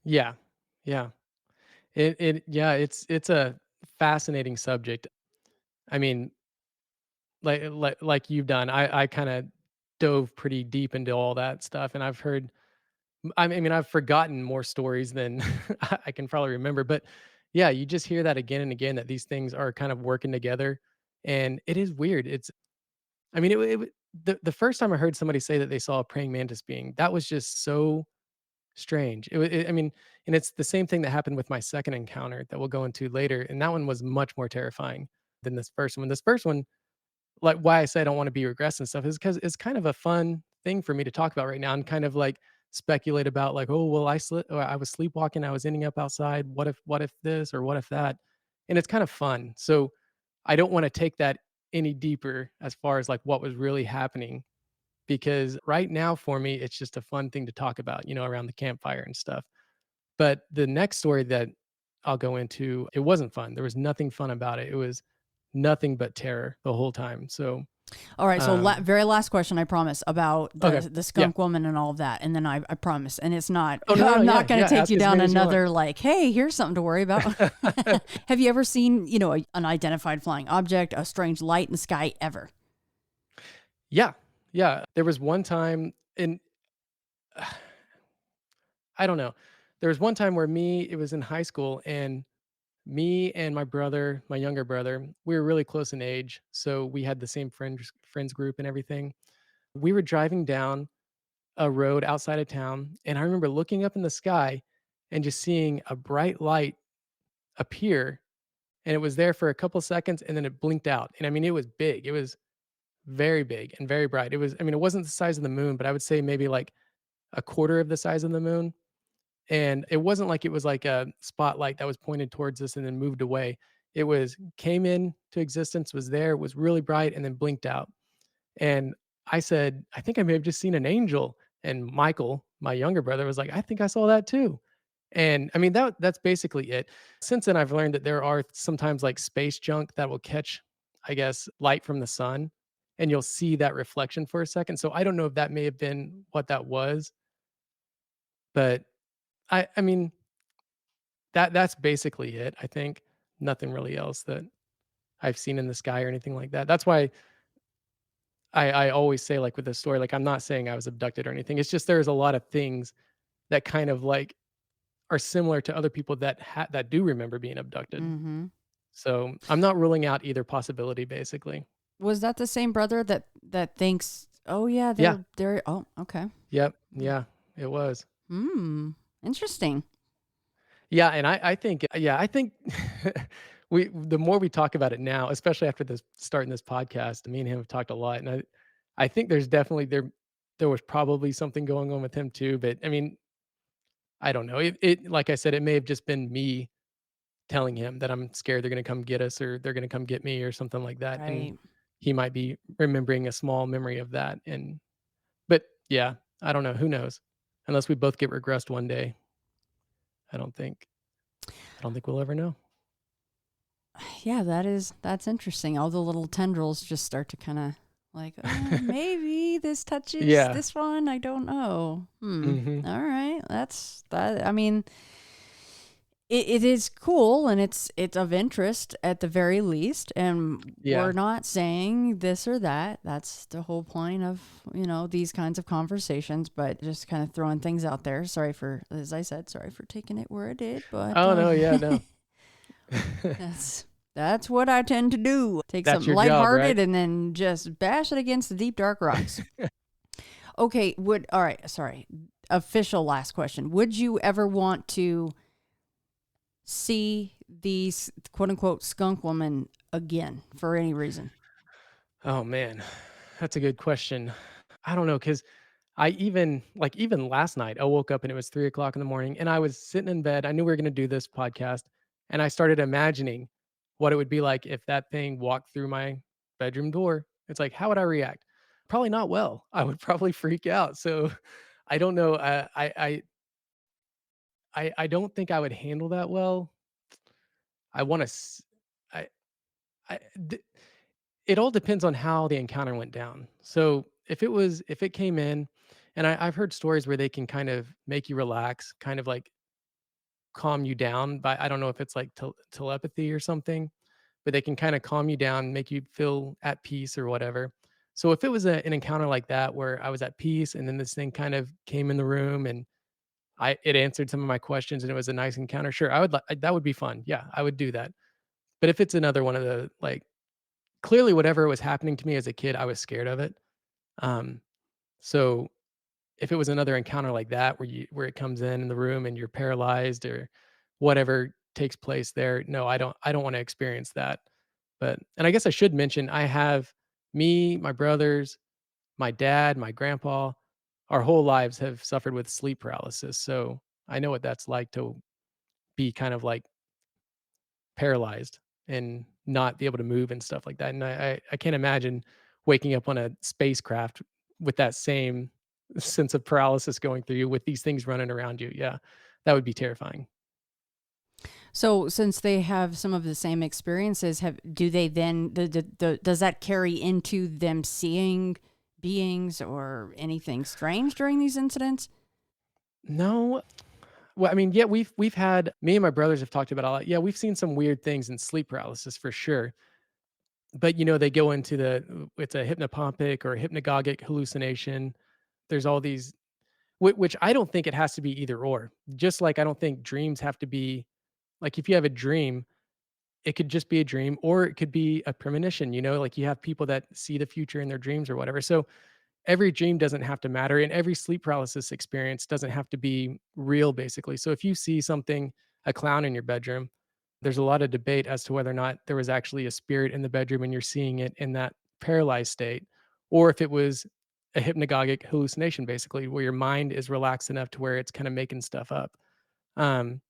Yeah. Yeah. It's a fascinating subject. I mean, like you've done, I kind of dove pretty deep into all that stuff, and I mean, I've forgotten more stories than I can probably remember, but yeah, you just hear that again and again that these things are kind of working together, and it is weird. I mean, the first time I heard somebody say that they saw a praying mantis being, that was just so strange. I mean, and it's the same thing that happened with my second encounter that we'll go into later, and that one was much more terrifying than this first one. This first one, like why I say I don't want to be regressed and stuff is because it's kind of a fun thing for me to talk about right now and kind of like speculate about like, oh well, I was sleepwalking, I was ending up outside. What if this or what if that? And it's kind of fun. So I don't want to take that any deeper as far as like what was really happening because right now for me it's just a fun thing to talk about, around the campfire and stuff. But the next story that I'll go into, it wasn't fun. There was nothing fun about it. It was nothing but terror the whole time. So, all right. So very last question, I promise, about the skunk yeah. woman and all of that. And then I promise. And it's not, Oh, no, I'm not going to take you down as another like, hey, here's something to worry about. Have you ever seen, an unidentified flying object, a strange light in the sky ever? Yeah. Yeah. There was one time, and I don't know. there was one time where it was in high school, and me and my brother, my younger brother, we were really close in age, so we had the same friends group and everything. We were driving down a road outside of town, and I remember looking up in the sky and just seeing a bright light appear, and it was there for a couple seconds, and then it blinked out. And I mean, it was big. It was very big and very bright. It was, I mean, it wasn't the size of the moon, but I would say maybe like a quarter of the size of the moon. And it wasn't like it was like a spotlight that was pointed towards us and then moved away. It was came into existence, was there, was really bright, and then blinked out. And I said, "I think I may have just seen an angel." And Michael, my younger brother, was like, "I think I saw that too." And I mean, that's basically it. Since then, I've learned that there are sometimes like space junk that will catch, I guess, light from the sun, and you'll see that reflection for a second. So I don't know if that may have been what that was, but I mean, that's basically it, I think. Nothing really else that I've seen in the sky or anything like that. That's why I always say, like, with this story, like, I'm not saying I was abducted or anything. It's just there's a lot of things that kind of, like, are similar to other people that do remember being abducted. Mm-hmm. So, I'm not ruling out either possibility, basically. Was that the same brother that thinks, oh yeah, Yeah. they're oh, okay. Yep. Yeah, it was. Hmm. Interesting. Yeah, and I think yeah, I think the more we talk about it now, especially after this starting this podcast, me and him have talked a lot, and I think there's definitely there was probably something going on with him too, but I mean, I don't know. It like I said, it may have just been me telling him that I'm scared they're gonna come get us or they're gonna come get me or something like that, and Right. he might be remembering a small memory of that, and but yeah, I don't know. Who knows? Unless we both get regressed one day, I don't think I don't think we'll ever know. Yeah, that's interesting. All the little tendrils just start to kind of like, maybe this touches Yeah. this one. I don't know. Hmm. Mhm. All right. That's that. I mean, it is cool and it's of interest at the very least. And we're Yeah. not saying this or that. That's the whole point of, these kinds of conversations, but just kind of throwing things out there. Sorry for, as I said, sorry for taking it where it did, but Oh, no, yeah, no. that's what I tend to do. Take That's something your job, right? lighthearted and then just bash it against the deep dark rocks. Okay, all right, sorry. Official last question. Would you ever want to see these quote unquote skunk woman again for any reason? Oh, man. That's a good question. I don't know, because even last night, I woke up and it was 3 o'clock in the morning, and I was sitting in bed. I knew we were gonna do this podcast, and I started imagining what it would be like if that thing walked through my bedroom door. It's like, how would I react? Probably not well. I would probably freak out. So, I don't know. I don't think I would handle that well. I wanna s I d It all depends on how the encounter went down. So, if it came in and I've heard stories where they can kind of make you relax, kind of like calm you down by I don't know if it's like telepathy or something, but they can kinda calm you down, make you feel at peace or whatever. So, if it was an encounter like that where I was at peace and then this thing kind of came in the room and it answered some of my questions and it was a nice encounter, sure, that would be fun. Yeah, I would do that. But if it's another one of the like clearly whatever was happening to me as a kid, I was scared of it. Um, so if it was another encounter like that where it comes in the room and you're paralyzed or whatever takes place there, no, I don't want to experience that. But and I guess I should mention I have me, my brothers, my dad, my grandpa, our whole lives have suffered with sleep paralysis. So I know what that's like to be kind of like paralyzed and not be able to move and stuff like that. And I can't imagine waking up on a spacecraft with that same sense of paralysis going through you with these things running around you. Yeah, that would be terrifying. So, since they have some of the same experiences, do they then does that carry into them seeing beings or anything strange during these incidents? No, well, I mean, yeah, we've had me and my brothers have talked about a lot. Yeah, we've seen some weird things in sleep paralysis for sure. But they go into it's a hypnopompic or hypnagogic hallucination. There's all these which I don't think it has to be either or. Just like I don't think dreams have to be like if you have a dream, it could just be a dream or it could be a premonition, like you have people that see the future in their dreams or whatever. So every dream doesn't have to matter and every sleep paralysis experience doesn't have to be real basically. So if you see something, a clown in your bedroom, there's a lot of debate as to whether or not there was actually a spirit in the bedroom and you're seeing it in that paralyzed state, or if it was a hypnagogic hallucination, basically, where your mind is relaxed enough to where it's kind of making stuff up. Um,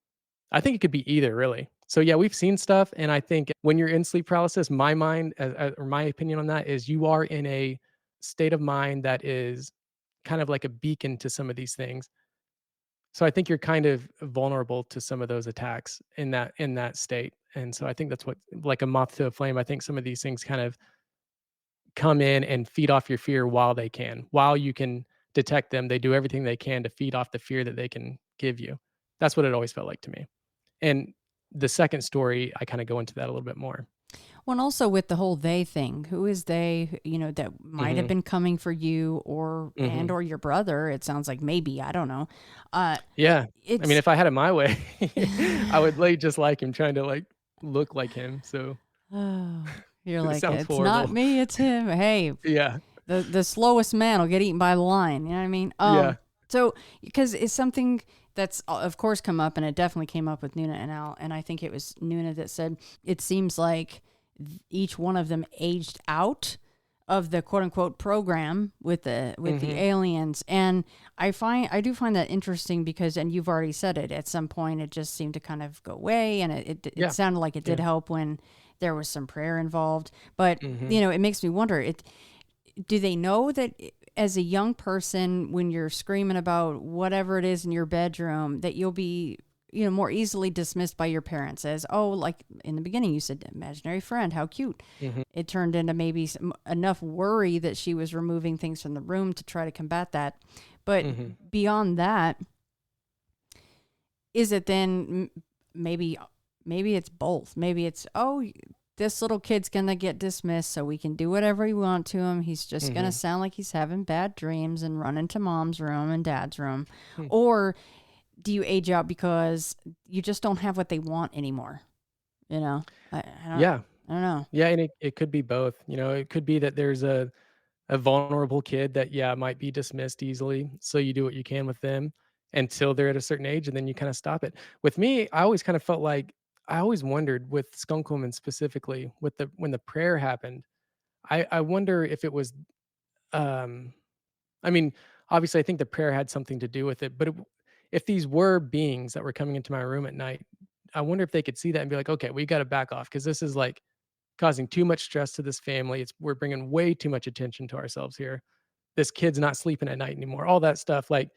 I think it could be either, really. So yeah, we've seen stuff, and I think when you're in sleep paralysis, my mind, or my opinion on that is, you are in a state of mind that is kind of like a beacon to some of these things. So I think you're kind of vulnerable to some of those attacks in that state, and so I think that's what, like a moth to a flame, I think some of these things kind of come in and feed off your fear while they can. While you can detect them, they do everything they can to feed off the fear that they can give you. That's what it always felt like to me. And the second story, I kinda go into that a little bit more. Well, and also with the whole they thing, who is they, that might have Mhm, been coming for you mhm. or your brother? It sounds like maybe, I don't know. Uh, Yeah. I mean, it's, if I had it my way, I would lay just like him, trying to, like, look like him, so oh, you're it like, sounds it's not horrible. me, it's him. Hey, Yeah, the slowest man will get eaten by the lion. You know what I mean? yeah. So because it's something that's of course come up, and it definitely came up with Nuna and Al, and I think it was Nuna that said it seems like each one of them aged out of the quote unquote program with the Mhm. aliens. And I do find that interesting because, and you've already said it, at some point it just seemed to kind of go away, and it Yeah, sounded like it did yeah. help when there was some prayer involved. But Mhm, it makes me wonder, do they know that as a young person, when you're screaming about whatever it is in your bedroom, that you'll be, more easily dismissed by your parents as, oh, like in the beginning, you said imaginary friend, how cute. mhm, It turned into maybe enough worry that she was removing things from the room to try to combat that. But mhm. beyond that, is it then maybe it's both. Maybe it's, oh, this little kid's gonna get dismissed, so we can do whatever we want to him. He's just gonna Mhm. sound like he's having bad dreams and run into mom's room and dad's room. Hmm. Or do you age out because you just don't have what they want anymore? You know, I don't Yeah. I don't know. Yeah, and it could be both, it could be that there's a vulnerable kid that, yeah, might be dismissed easily, so you do what you can with them until they're at a certain age, and then you kinda stop it. With me, I always kinda felt like I always wondered with Skunk Woman specifically, with the when the prayer happened, I wonder if it was, um I mean, obviously, I think the prayer had something to do with it, but if these were beings that were coming into my room at night, I wonder if they could see that and be like, "Okay, we gotta back off because this is, like, causing too much stress to this family. We're bringing way too much attention to ourselves here. This kid's not sleeping at night anymore." All that stuff, like,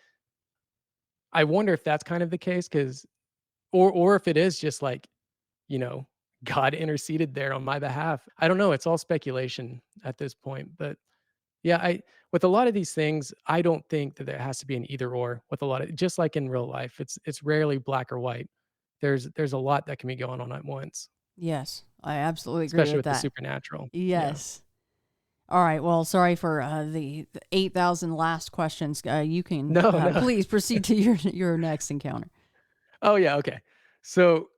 I wonder if that's kind of the case, because or if it is just like, you know, God interceded there on my behalf. I don't know, it's all speculation at this point, but yeah, I with a lot of these things, I don't think that there has to be an either or with a lot of, just like in real life, it's rarely black or white. There's a lot that can be going on at once, Yes, I absolutely agree especially with with the that. supernatural. Yeah. Yes. All right. Well, sorry for the 8,000 last questions. You can No, no. please proceed to your next encounter. Oh, yeah, okay. So,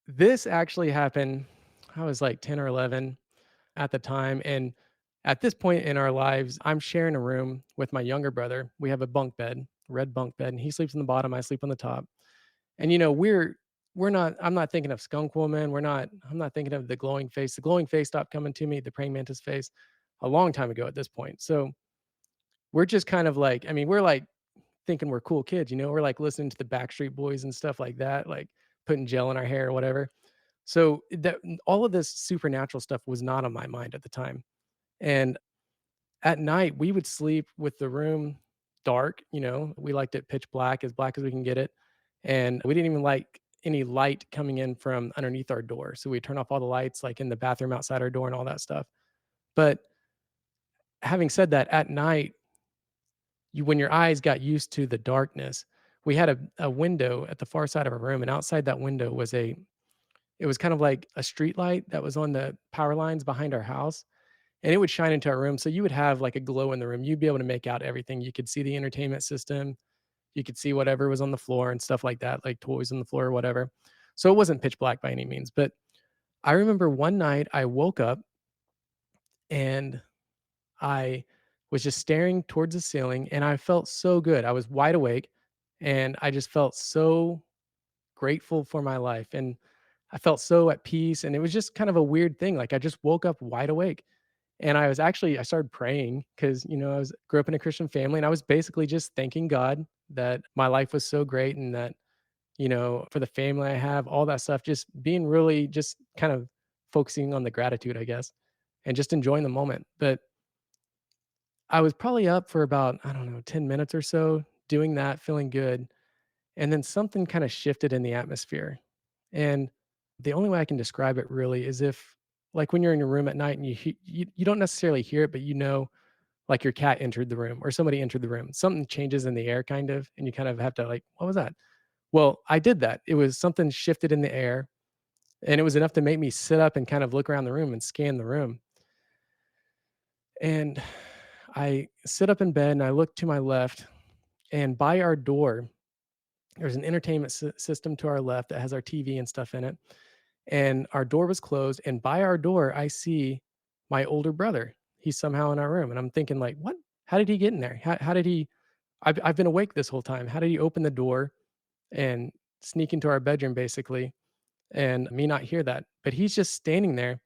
this actually happened, I was like 10 or 11 at the time, and at this point in our lives, I'm sharing a room with my younger brother. We have a bunk bed, red bunk bed, and he sleeps on the bottom, I sleep on the top. And, we're not I'm not thinking of Skunk Woman, I'm not thinking of the glowing face. The glowing face stopped coming to me, the praying mantis face, a long time ago at this point. So, we're just kind of like, I mean, we're like thinking we're cool kids, we're like listening to the Backstreet Boys and stuff like that, like putting gel in our hair or whatever. So that all of this supernatural stuff was not on my mind at the time. And at night, we would sleep with the room dark, we liked it pitch black as we can get it. And we didn't even like any light coming in from underneath our door. So we turn off all the lights like in the bathroom outside our door and all that stuff. But having said that, at night, when your eyes got used to the darkness, we had a window at the far side of our room, and outside that window was it was kind of like a street light that was on the power lines behind our house, and it would shine into our room, so you would have, like, a glow in the room. You'd be able to make out everything. You could see the entertainment system. you could see whatever was on the floor and stuff like that, like toys on the floor or whatever. So it wasn't pitch black by any means. But I remember one night I woke up and I was just staring towards the ceiling and I felt so good. I was wide awake and I just felt so grateful for my life. And I felt so at peace. And it was just kind of a weird thing. Like I just woke up wide awake. And I started praying because, grew up in a Christian family and I was basically just thanking God that my life was so great and that, for the family I have, all that stuff, just being really just kind of focusing on the gratitude, I guess, and just enjoying the moment. But I was probably up for about, I don't know, 10 minutes or so doing that, feeling good. And then something kind of shifted in the atmosphere. And the only way I can describe it really is if, like, when you're in your room at night and you don't necessarily hear it, but like your cat entered the room or somebody entered the room. Something changes in the air, kind of, and you kind of have to like, what was that? Well, I did that. It was something shifted in the air, and it was enough to make me sit up and kind of look around the room and scan the room. And I sit up in bed and I look to my left, and by our door, there's an entertainment system to our left that has our TV and stuff in it. And our door was closed. And by our door, I see my older brother. He's somehow in our room. And I'm thinking, like, what? How did he get in there? How did he? I've been awake this whole time. How did he open the door and sneak into our bedroom, basically, and me not hear that? But he's just standing there.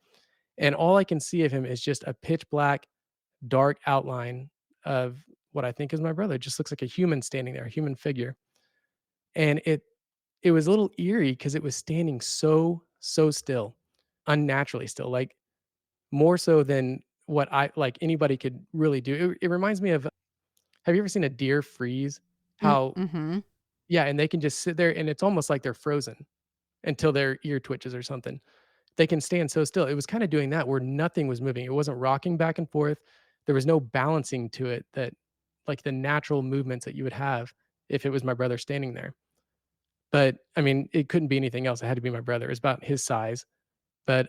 And all I can see of him is just a pitch black, dark outline of what I think is my brother. It just looks like a human standing there, a human figure. And it was a little eerie because it was standing so still, unnaturally still, like, more so than what anybody could really do. It reminds me of, have you ever seen a deer freeze? How Mm-hmm. Yeah, and they can just sit there, and it's almost like they're frozen until their ear twitches or something. They can stand so still. It was kinda doing that where nothing was moving. It wasn't rocking back and forth. There was no balancing to it that, like, the natural movements that you would have if it was my brother standing there. But, I mean, it couldn't be anything else. It had to be my brother. It was about his size. But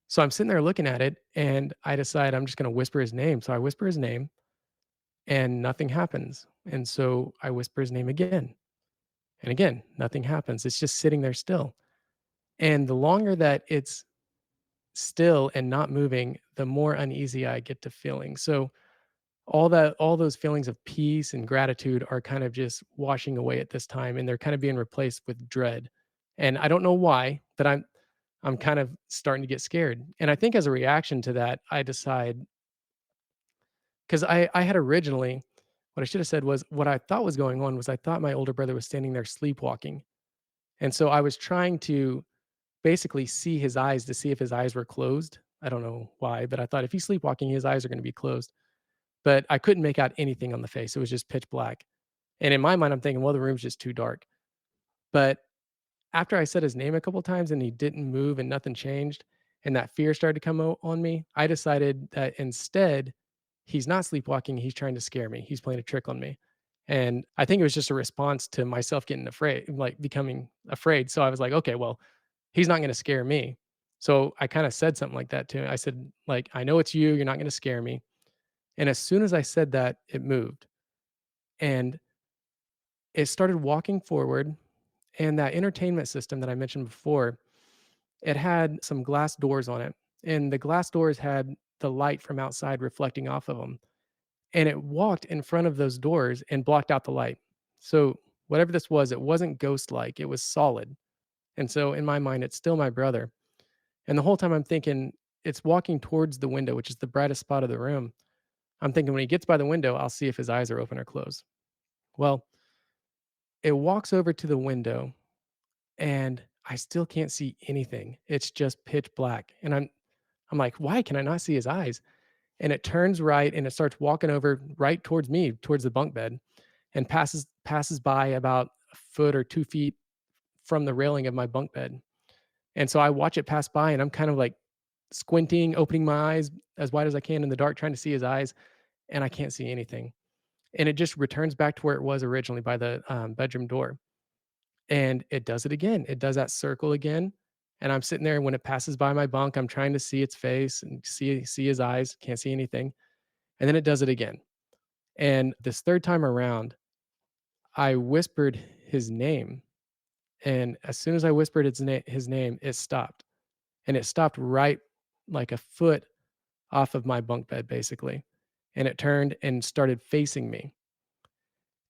so I'm sitting there looking at it, and I decide I'm just gonna whisper his name. So I whisper his name, and nothing happens. And so I whisper his name again, and again, nothing happens. It's just sitting there still. And the longer that it's still and not moving, the more uneasy I get to feeling. So all those feelings of peace and gratitude are kind of just washing away at this time, and they're kind of being replaced with dread. And I don't know why, but I'm kind of starting to get scared. And I think as a reaction to that, I decide, because I had originally, what I should have said was, what I thought was going on was I thought my older brother was standing there sleepwalking. And so I was trying to basically see his eyes to see if his eyes were closed. I don't know why, but I thought if he's sleepwalking, his eyes are going to be closed. But I couldn't make out anything on the face. It was just pitch black. And in my mind, I'm thinking, well, the room's just too dark. But after I said his name a couple times and he didn't move and nothing changed, and that fear started to come on me, I decided that instead, he's not sleepwalking. He's trying to scare me. He's playing a trick on me. And I think it was just a response to myself getting afraid, like becoming afraid. So I was like, okay, well, he's not going to scare me. So I kind of said something like that to him. I said, like, I know it's you. You're not going to scare me. And as soon as I said that, it moved and it started walking forward. And that entertainment system that I mentioned before, it had some glass doors on it. And the glass doors had the light from outside reflecting off of them. And it walked in front of those doors and blocked out the light. So, whatever this was, it wasn't ghost like, it was solid. And so, in my mind, it's still my brother. And the whole time I'm thinking, it's walking towards the window, which is the brightest spot of the room. I'm thinking when he gets by the window, I'll see if his eyes are open or closed. Well, it walks over to the window and I still can't see anything. It's just pitch black. And I'm like, why can I not see his eyes? And it turns right and it starts walking over right towards me, towards the bunk bed, and passes by about a foot or 2 feet from the railing of my bunk bed. And so I watch it pass by and I'm kind of like squinting, opening my eyes as wide as I can in the dark, trying to see his eyes, and I can't see anything. And it just returns back to where it was originally by the bedroom door. And it does it again. It does that circle again. And I'm sitting there, and when it passes by my bunk, I'm trying to see its face and see his eyes, can't see anything. And then it does it again. And this third time around, I whispered his name, and as soon as I whispered his name, it stopped, and it stopped right like a foot off of my bunk bed, basically, and it turned and started facing me.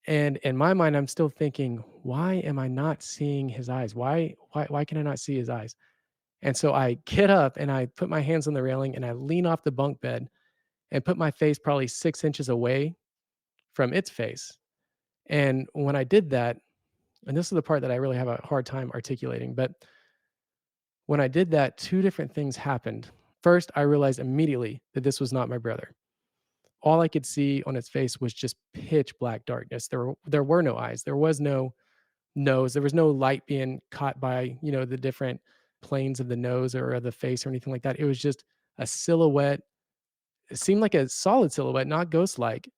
And in my mind, I'm still thinking, "Why am I not seeing his eyes? Why can I not see his eyes?" And so I get up and I put my hands on the railing and I lean off the bunk bed and put my face probably 6 inches away from its face. And when I did that, and this is the part that I really have a hard time articulating, but when I did that, 2 different things happened. First, I realized immediately that this was not my brother. All I could see on its face was just pitch black darkness. There were no eyes. There was no nose. There was no light being caught by, the different planes of the nose or of the face or anything like that. It was just a silhouette. It seemed like a solid silhouette, not ghost-like,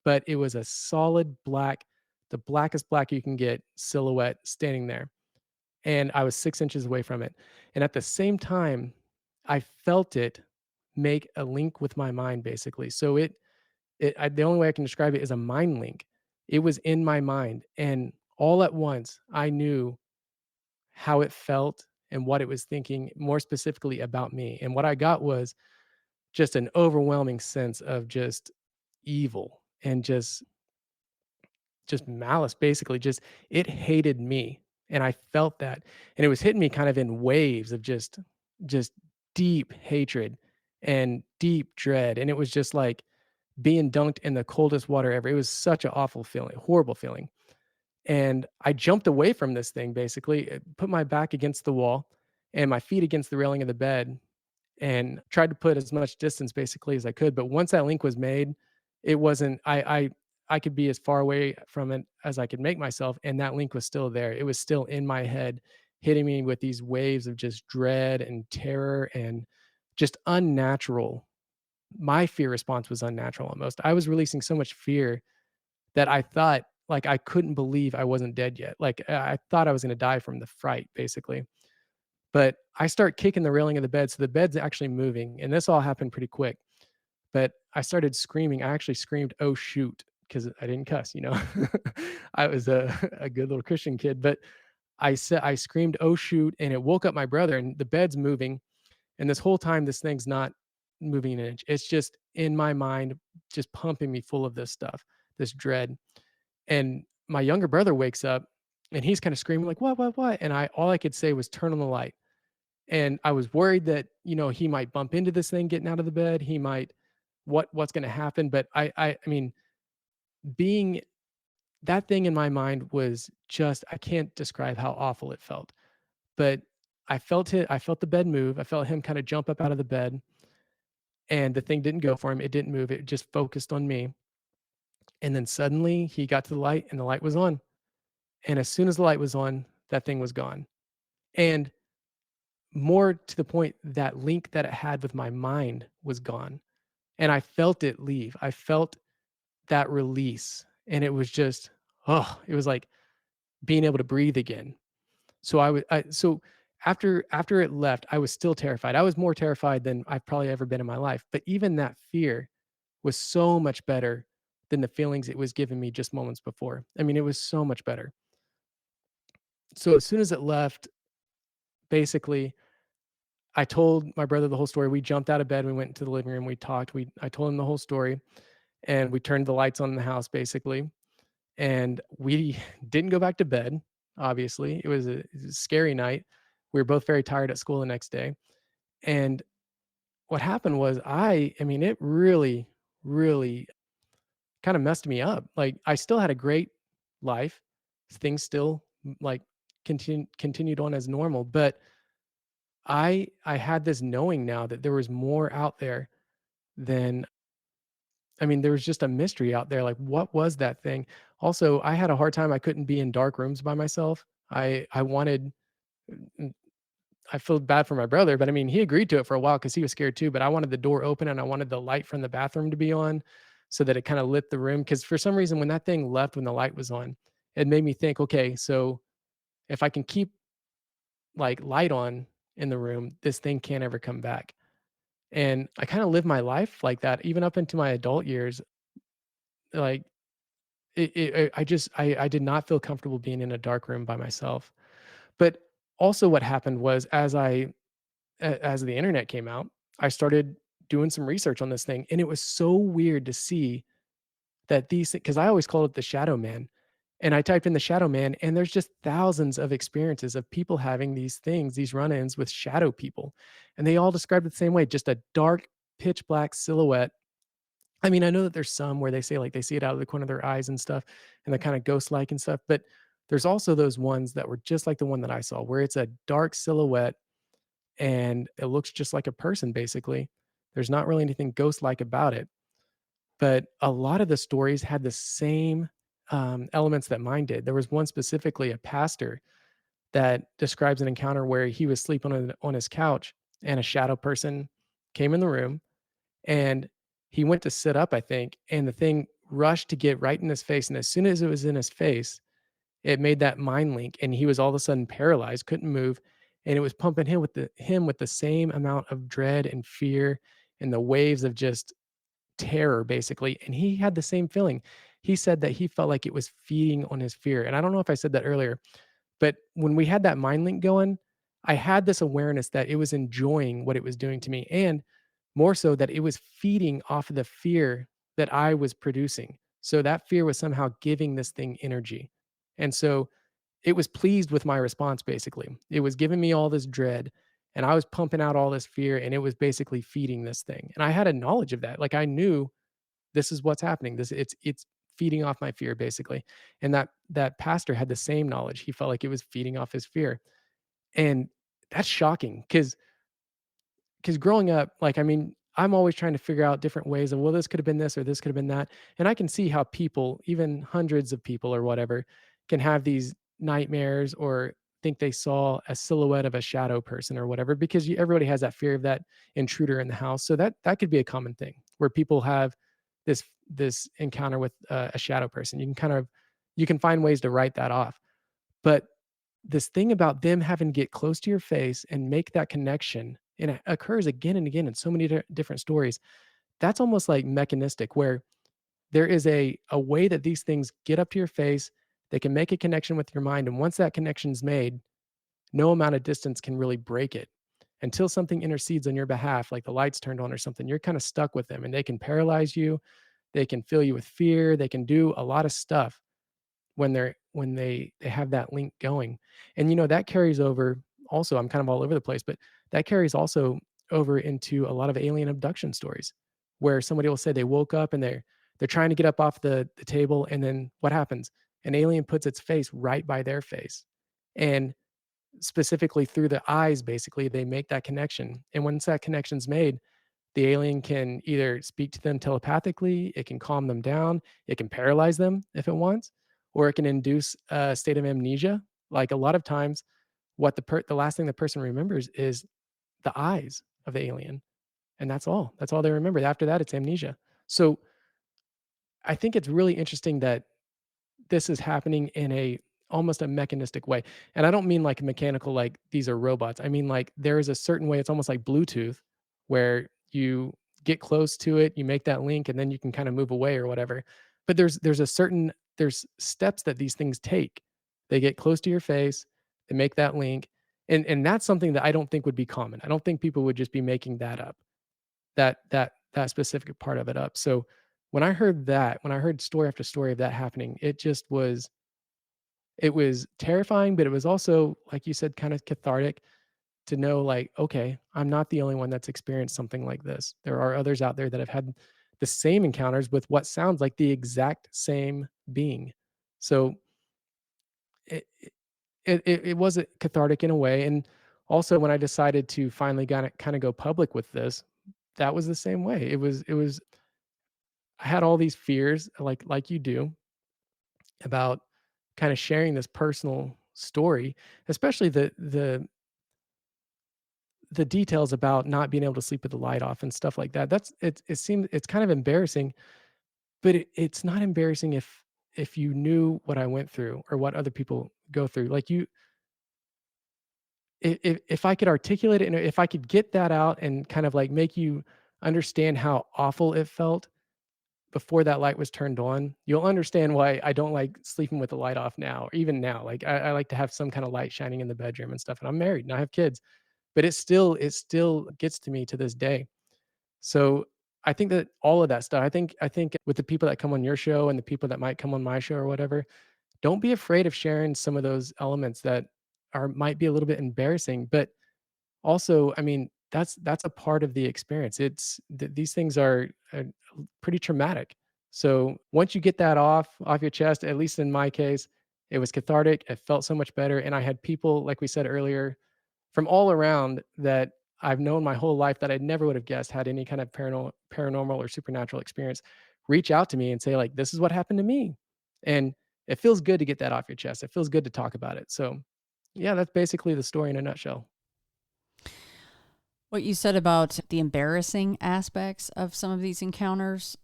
but it was a solid black, the blackest black you can get silhouette standing there, and I was 6 inches away from it, and at the same time, I felt it make a link with my mind, basically. So the only way I can describe it is a mind link. It was in my mind, and all at once, I knew how it felt and what it was thinking, more specifically about me, and what I got was just an overwhelming sense of just evil and just malice, basically. Just it hated me, and I felt that, and it was hitting me kind of in waves of just deep hatred and deep dread, and it was just like being dunked in the coldest water ever. It was such an awful feeling, horrible feeling, and I jumped away from this thing, basically, put my back against the wall and my feet against the railing of the bed, and tried to put as much distance basically as I could. But once that link was made, it wasn't I could be as far away from it as I could make myself, and that link was still there. It was still in my head, hitting me with these waves of just dread and terror and just unnatural. My fear response was unnatural almost. I was releasing so much fear that I thought like I couldn't believe I wasn't dead yet. Like I thought I was going to die from the fright basically. But I start kicking the railing of the bed, so the bed's actually moving, and this all happened pretty quick. But I started screaming. I actually screamed, "Oh shoot," because I didn't cuss, you know. I was a good little Christian kid, but I screamed, "Oh shoot," and it woke up my brother, and the bed's moving, and this whole time this thing's not moving an inch. It's just in my mind, just pumping me full of this stuff, this dread. And my younger brother wakes up and he's kind of screaming like, what?" And I all I could say was turn on the light. And I was worried that, he might bump into this thing getting out of the bed. He might what's gonna happen. But I mean, being that thing in my mind was just I can't describe how awful it felt. But I felt the bed move. I felt him kind of jump up out of the bed, and the thing didn't go for him. It didn't move. It just focused on me. And then suddenly he got to the light and the light was on. And as soon as the light was on, that thing was gone. And more to the point, that link that it had with my mind was gone. And I felt it leave. I felt that release. And it was just, oh, it was like being able to breathe again. So so after it left, I was still terrified. I was more terrified than I've probably ever been in my life. But even that fear was so much better than the feelings it was giving me just moments before. I mean, it was so much better. So as soon as it left, basically, I told my brother the whole story. We jumped out of bed, we went into the living room, we talked. I told him the whole story, and we turned the lights on in the house basically. And we didn't go back to bed, obviously. It was a scary night. We were both very tired at school the next day. And what happened was I mean, it really, really kind of messed me up. Like I still had a great life. Things still like continued on as normal, but I had this knowing now that there was more out there than I mean, there was just a mystery out there. Like, what was that thing? Also, I had a hard time. I couldn't be in dark rooms by myself. I wanted. mm, I feel bad for my brother, but I mean, he agreed to it for a while because he was scared too. But I wanted the door open and I wanted the light from the bathroom to be on, so that it kind of lit the room. Because for some reason, when that thing left, when the light was on, it made me think, okay, so if I can keep like light on in the room, this thing can't ever come back. And I kinda lived my life like that even up into my adult years. Like, I did not feel comfortable being in a dark room by myself. But also what happened was as the internet came out, I started doing some research on this thing, and it was so weird to see that these, because I always called it the shadow man, and I typed in the shadow man, and there's just thousands of experiences of people having these things, these run-ins with shadow people, and they all described it the same way, just a dark, pitch black silhouette. I mean, I know that there's some where they say, like, they see it out of the corner of their eyes and stuff, and they're kinda ghost-like and stuff, but there's also those ones that were just like the one that I saw, where it's a dark silhouette and it looks just like a person, basically. There's not really anything ghost-like about it, but a lot of the stories had the same, elements that mine did. There was one specifically, a pastor, that describes an encounter where he was sleeping on his couch, and a shadow person came in the room, and he went to sit up, I think, and the thing rushed to get right in his face, and as soon as it was in his face, it made that mind link, and he was all of a sudden paralyzed, couldn't move, and it was pumping him with the same amount of dread and fear and the waves of just terror, basically, and he had the same feeling. He said that he felt like it was feeding on his fear, and I don't know if I said that earlier, but when we had that mind link going, I had this awareness that it was enjoying what it was doing to me, and more so that it was feeding off of the fear that I was producing. So that fear was somehow giving this thing energy. And so it was pleased with my response, basically. It was giving me all this dread, and I was pumping out all this fear, and it was basically feeding this thing. And I had a knowledge of that. Like, I knew this is what's happening. It's feeding off my fear, basically. And that pastor had the same knowledge. He felt like it was feeding off his fear. And that's shocking because growing up, like, I mean, I'm always trying to figure out different ways of, well, this could have been this or this could have been that. And I can see how people, even hundreds of people or whatever, can have these nightmares or think they saw a silhouette of a shadow person or whatever, because everybody has that fear of that intruder in the house. So that could be a common thing where people have this encounter with a shadow person. You can find ways to write that off. But this thing about them having to get close to your face and make that connection, and it occurs again and again in so many different stories, that's almost like mechanistic, where there is a way that these things get up to your face, they can make a connection with your mind, and once that connection's made, no amount of distance can really break it. Until something intercedes on your behalf, like the lights turned on or something, you're kinda stuck with them, and they can paralyze you, they can fill you with fear, they can do a lot of stuff when they have that link going. And, that carries over also. I'm kind of all over the place, but that carries also over into a lot of alien abduction stories, where somebody will say they woke up and they're trying to get up off the table, and then what happens? An alien puts its face right by their face. And specifically through the eyes, basically, they make that connection. And once that connection's made, the alien can either speak to them telepathically, it can calm them down, it can paralyze them if it wants, or it can induce a state of amnesia. Like, a lot of times, what the last thing the person remembers is the eyes of the alien, and that's all. That's all they remember. After that, it's amnesia. So I think it's really interesting that this is happening in a almost a mechanistic way. And I don't mean like mechanical, like these are robots. I mean, like, there is a certain way, it's almost like Bluetooth, where you get close to it, you make that link, and then you can kind of move away or whatever. But there's steps that these things take. They get close to your face, they make that link. And that's something that I don't think would be common. I don't think people would just be making that up, that specific part of it up. So when I heard story after story of that happening, it was terrifying, but it was also, like you said, kind of cathartic to know, like, okay, I'm not the only one that's experienced something like this. There are others out there that have had the same encounters with what sounds like the exact same being. So it it was cathartic in a way. And also, when I decided to finally kind of go public with this, that was the same way. It was I had all these fears, like you do, about kind of sharing this personal story, especially the details about not being able to sleep with the light off and stuff like that. It seems it's kind of embarrassing, but it's not embarrassing if you knew what I went through or what other people go through. Like, if I could articulate it, and if I could get that out and kind of like make you understand how awful it felt, before that light was turned on, you'll understand why I don't like sleeping with the light off now, or even now. Like I like to have some kind of light shining in the bedroom and stuff. And I'm married and I have kids, but it still gets to me to this day. So I think that all of that stuff, I think with the people that come on your show and the people that might come on my show or whatever, don't be afraid of sharing some of those elements that are might be a little bit embarrassing, but also, I mean, that's a part of the experience. These things are pretty traumatic. So once you get that off your chest, at least in my case, it was cathartic. It felt so much better, and I had people, like we said earlier, from all around that I've known my whole life that I never would have guessed had any kind of paranormal or supernatural experience reach out to me and say like, "This is what happened to me," and it feels good to get that off your chest. It feels good to talk about it. So, yeah, that's basically the story in a nutshell. What you said about the embarrassing aspects of some of these encounters,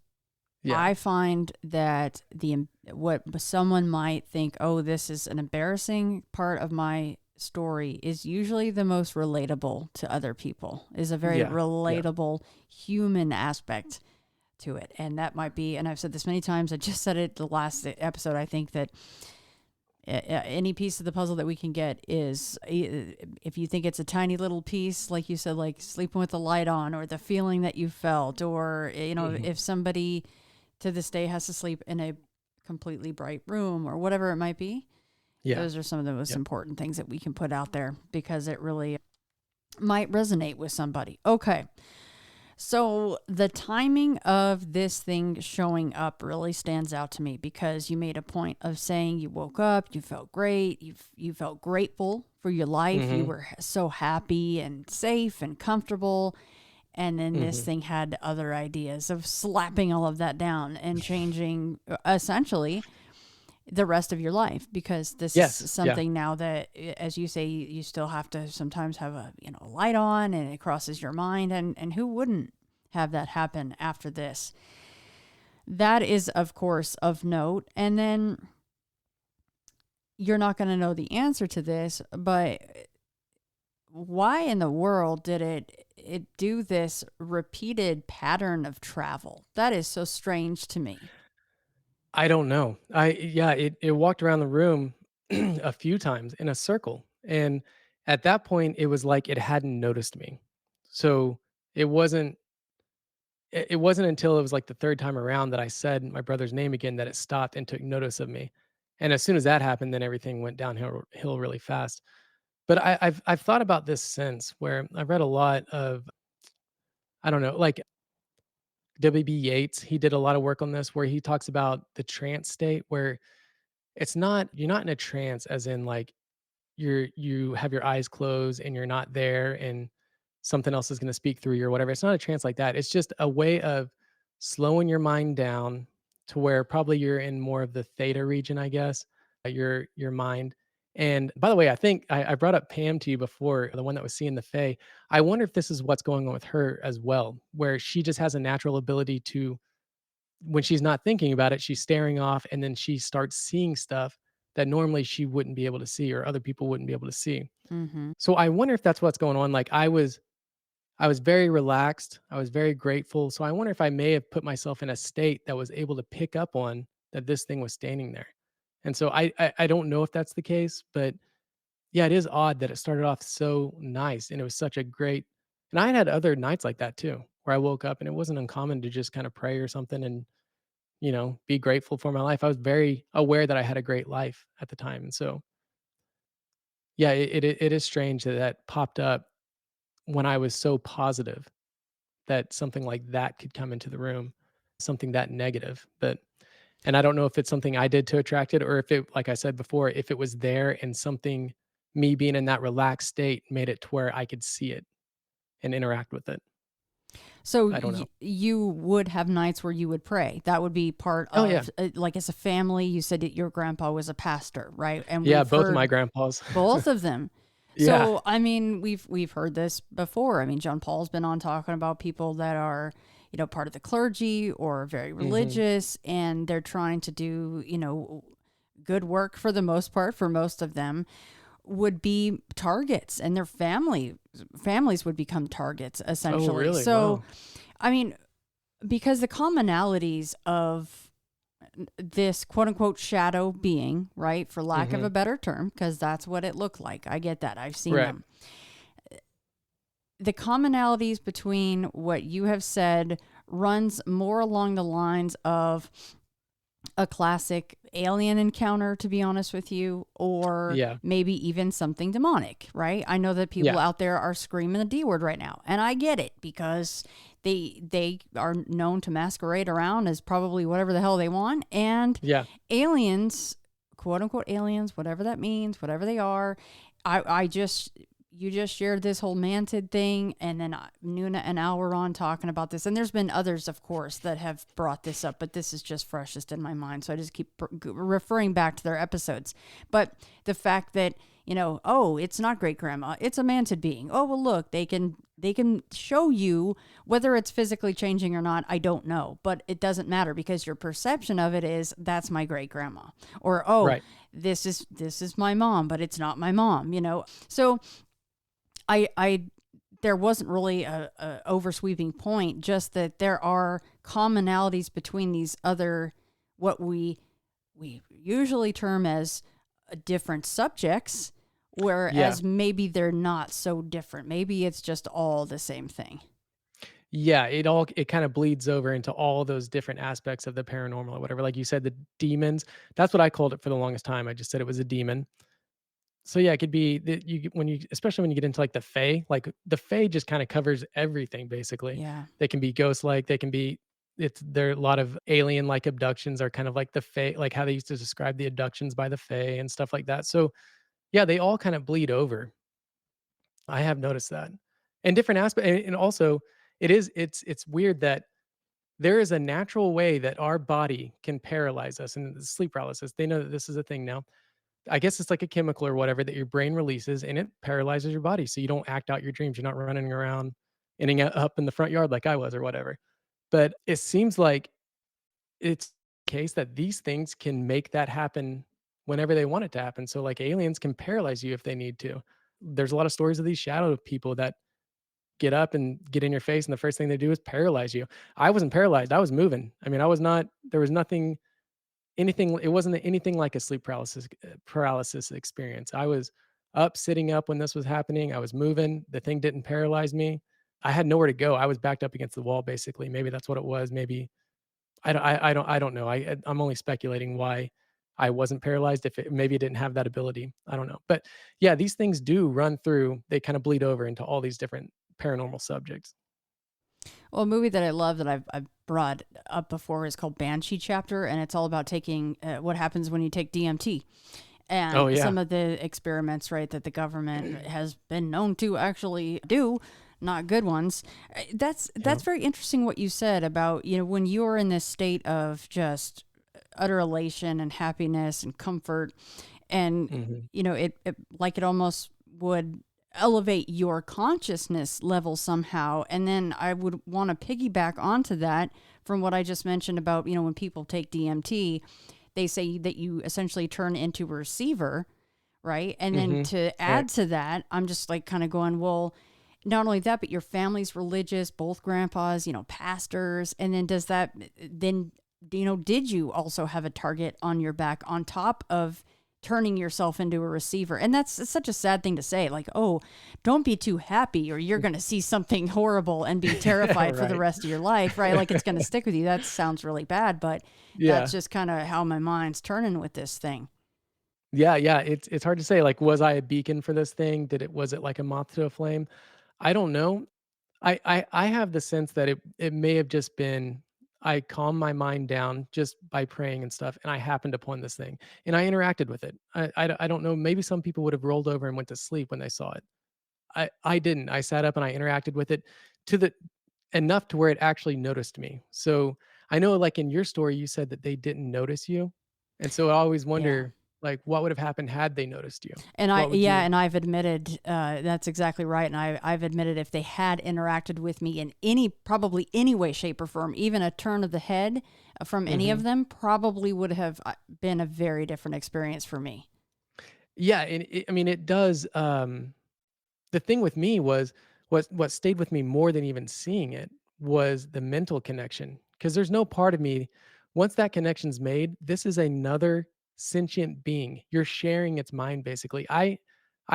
Yeah. I find that what someone might think, oh, this is an embarrassing part of my story, is usually the most relatable to other people. Is a very Yeah. Yeah. relatable human aspect to it, and that might be. And I've said this many times. I just said it the last episode. I think that any piece of the puzzle that we can get is, if you think it's a tiny little piece, like you said, like sleeping with the light on, or the feeling that you felt, or if somebody to this day has to sleep in a completely bright room or whatever it might be, Yeah. those are some of the most Yep. important things that we can put out there, because it really might resonate with somebody. Okay. So the timing of this thing showing up really stands out to me, because you made a point of saying you woke up, you felt great, you felt grateful for your life, you Mhm. were so happy and safe and comfortable, and then this Mhm. thing had other ideas of slapping all of that down and changing essentially the rest of your life, because this is Yes. Yeah. something now that, as you say, you still have to sometimes have a light on, and it crosses your mind, and who wouldn't have that happen after this? That is, of course, of note. And then you're not going to know the answer to this, but why in the world did it do this repeated pattern of travel? That is so strange to me. I don't know. It walked around the room a few times in a circle, and at that point, it was like it hadn't noticed me. So it wasn't it wasn't until it was like the 3rd time around that I said my brother's name again that it stopped and took notice of me. And as soon as that happened, then everything went downhill hill really fast. But I've thought about this since, where I've read a lot of, I don't know, like W.B. Yeats. He did a lot of work on this, where he talks about the trance state, where you're not in a trance as in like you have your eyes closed and you're not there and something else is going to speak through you or whatever. It's not a trance like that. It's just a way of slowing your mind down to where probably you're in more of the theta region, I guess, your mind. And by the way, I think I brought up Pam to you before, the one that was seeing the Fae. I wonder if this is what's going on with her as well, where she just has a natural ability to, when she's not thinking about it, she's staring off and then she starts seeing stuff that normally she wouldn't be able to see or other people wouldn't be able to see. Mm-hmm. So I wonder if that's what's going on. Like I was very relaxed. I was very grateful. So I wonder if I may have put myself in a state that was able to pick up on that this thing was standing there. And so I don't know if that's the case, but yeah, it is odd that it started off so nice and it was such a great, and I had other nights like that too, where I woke up and it wasn't uncommon to just kind of pray or something and, be grateful for my life. I was very aware that I had a great life at the time. And so yeah, it is strange that that popped up when I was so positive that something like that could come into the room, something that negative. But and I don't know if it's something I did to attract it, or if it, like I said before, if it was there and something, me being in that relaxed state made it to where I could see it and interact with it. So I don't know. you would have nights where you would pray. That would be part Oh yeah. of, like, as a family. You said that your grandpa was a pastor, right? And Yeah, we've both of my heard grandpas. both of them. Yeah. So, I mean, we've heard this before. I mean, John Paul's been on talking about people that are, part of the clergy or very Mhm. religious, and they're trying to do, good work for the most part. For most of them, would be targets, and their families would become targets Oh, essentially. really? So, Wow. I mean, because the commonalities of this quote unquote shadow being, right, for lack of Mm-hmm. a better term, because that's what it looked like. I get that. I've seen Right. them. The commonalities between what you have said runs more along the lines of a classic alien encounter, to be honest with you, or Yeah. maybe even something demonic, right? I know that people Yeah. out there are screaming the D word right now, and I get it because they are known to masquerade around as probably whatever the hell they want, and Yeah. aliens, quote unquote aliens, whatever that means, whatever they are, I just you just shared this whole mantid thing, and then Nuna and Al were on talking about this, and there's been others, of course, that have brought this up, but this is just freshest in my mind, so I just keep referring back to their episodes. But the fact that, oh, it's not great grandma, it's a mantid being. Oh well, look, they can show you whether it's physically changing or not. I don't know, but it doesn't matter because your perception of it is that's my great grandma, or oh, Right. this is my mom, but it's not my mom. So I there wasn't really a oversweeping point, just that there are commonalities between these other what we usually term as different subjects, Yeah. whereas maybe they're not so different. Maybe it's just all the same thing. Yeah, it kind of bleeds over into all those different aspects of the paranormal or whatever. Like you said, the demons. That's what I called it for the longest time. I just said it was a demon. So yeah, it could be that when you, especially when you get into like the Fae, like the Fae just kind of covers everything basically. Yeah. They can be ghost like, they can be there are a lot of alien like abductions are kind of like the Fae, like how they used to describe the abductions by the Fae and stuff like that. So yeah, they all kind of bleed over. I have noticed that. And different aspects, and also it's weird that there is a natural way that our body can paralyze us, and sleep paralysis. They know that this is a thing now. I guess it's like a chemical or whatever that your brain releases, and it paralyzes your body, so you don't act out your dreams. You're not running around, ending up in the front yard like I was or whatever. But it seems like it's the case that these things can make that happen whenever they want it to happen. So, like, aliens can paralyze you if they need to. There's a lot of stories of these shadow people that get up and get in your face, and the first thing they do is paralyze you. I wasn't paralyzed, I was moving. I mean, I was not there was nothing anything it wasn't anything like a sleep paralysis experience. I was up, sitting up when this was happening, I was moving, the thing didn't paralyze me. I had nowhere to go, I was backed up against the wall, basically. Maybe that's what it was, maybe I don't know. I'm only speculating why I wasn't paralyzed, if it maybe it didn't have that ability, I don't know. But, yeah, these things do run through they kinda bleed over into all these different paranormal subjects. Well, a movie that I love that I've brought up before is called Banshee Chapter, and it's all about taking what happens when you take DMT Oh, and yeah. some of the experiments, right, that the government has been known to actually do, not good ones. That's Yep. very interesting what you said about, when you're in this state of just utter elation and happiness and comfort, and Mhm. it like it almost would elevate your consciousness level somehow. And then I would want to piggyback onto that from what I just mentioned about, when people take DMT, they say that you essentially turn into a receiver, right? And then Mhm. to Right. add to that, I'm just like kind of going, well, not only that, but your family's religious, both grandpas, pastors. And then did you also have a target on your back on top of turning yourself into a receiver? And that's such a sad thing to say. Like, oh, don't be too happy or you're going to see something horrible and be terrified for the Right. rest of your life, right? Like it's going to stick with you. That sounds really bad, but that's Yeah. just kind of how my mind's turning with this thing. Yeah, yeah, it's hard to say, like, was I a beacon for this thing? Was it like a moth to a flame? I don't know. I have the sense that it may have just been I calmed my mind down just by praying and stuff, and I happened upon this thing, and I interacted with it. I don't know, maybe some people would have rolled over and went to sleep when they saw it. I didn't. I sat up and I interacted with it to the enough to where it actually noticed me. So, I know, like, in your story, you said that they didn't notice you, and so I always Yeah. wonder, like, what would have happened had they noticed you? And What would you I've admitted that's exactly right. And I've admitted if they had interacted with me in probably any way, shape, or form, even a turn of the head from any of Mhm. them, probably would have been a very different experience for me. Yeah, and I mean, it does, the thing with me was what stayed with me more than even seeing it was the mental connection. Because there's no part of me, once that connection's made, this is another sentient being. You're sharing its mind basically. I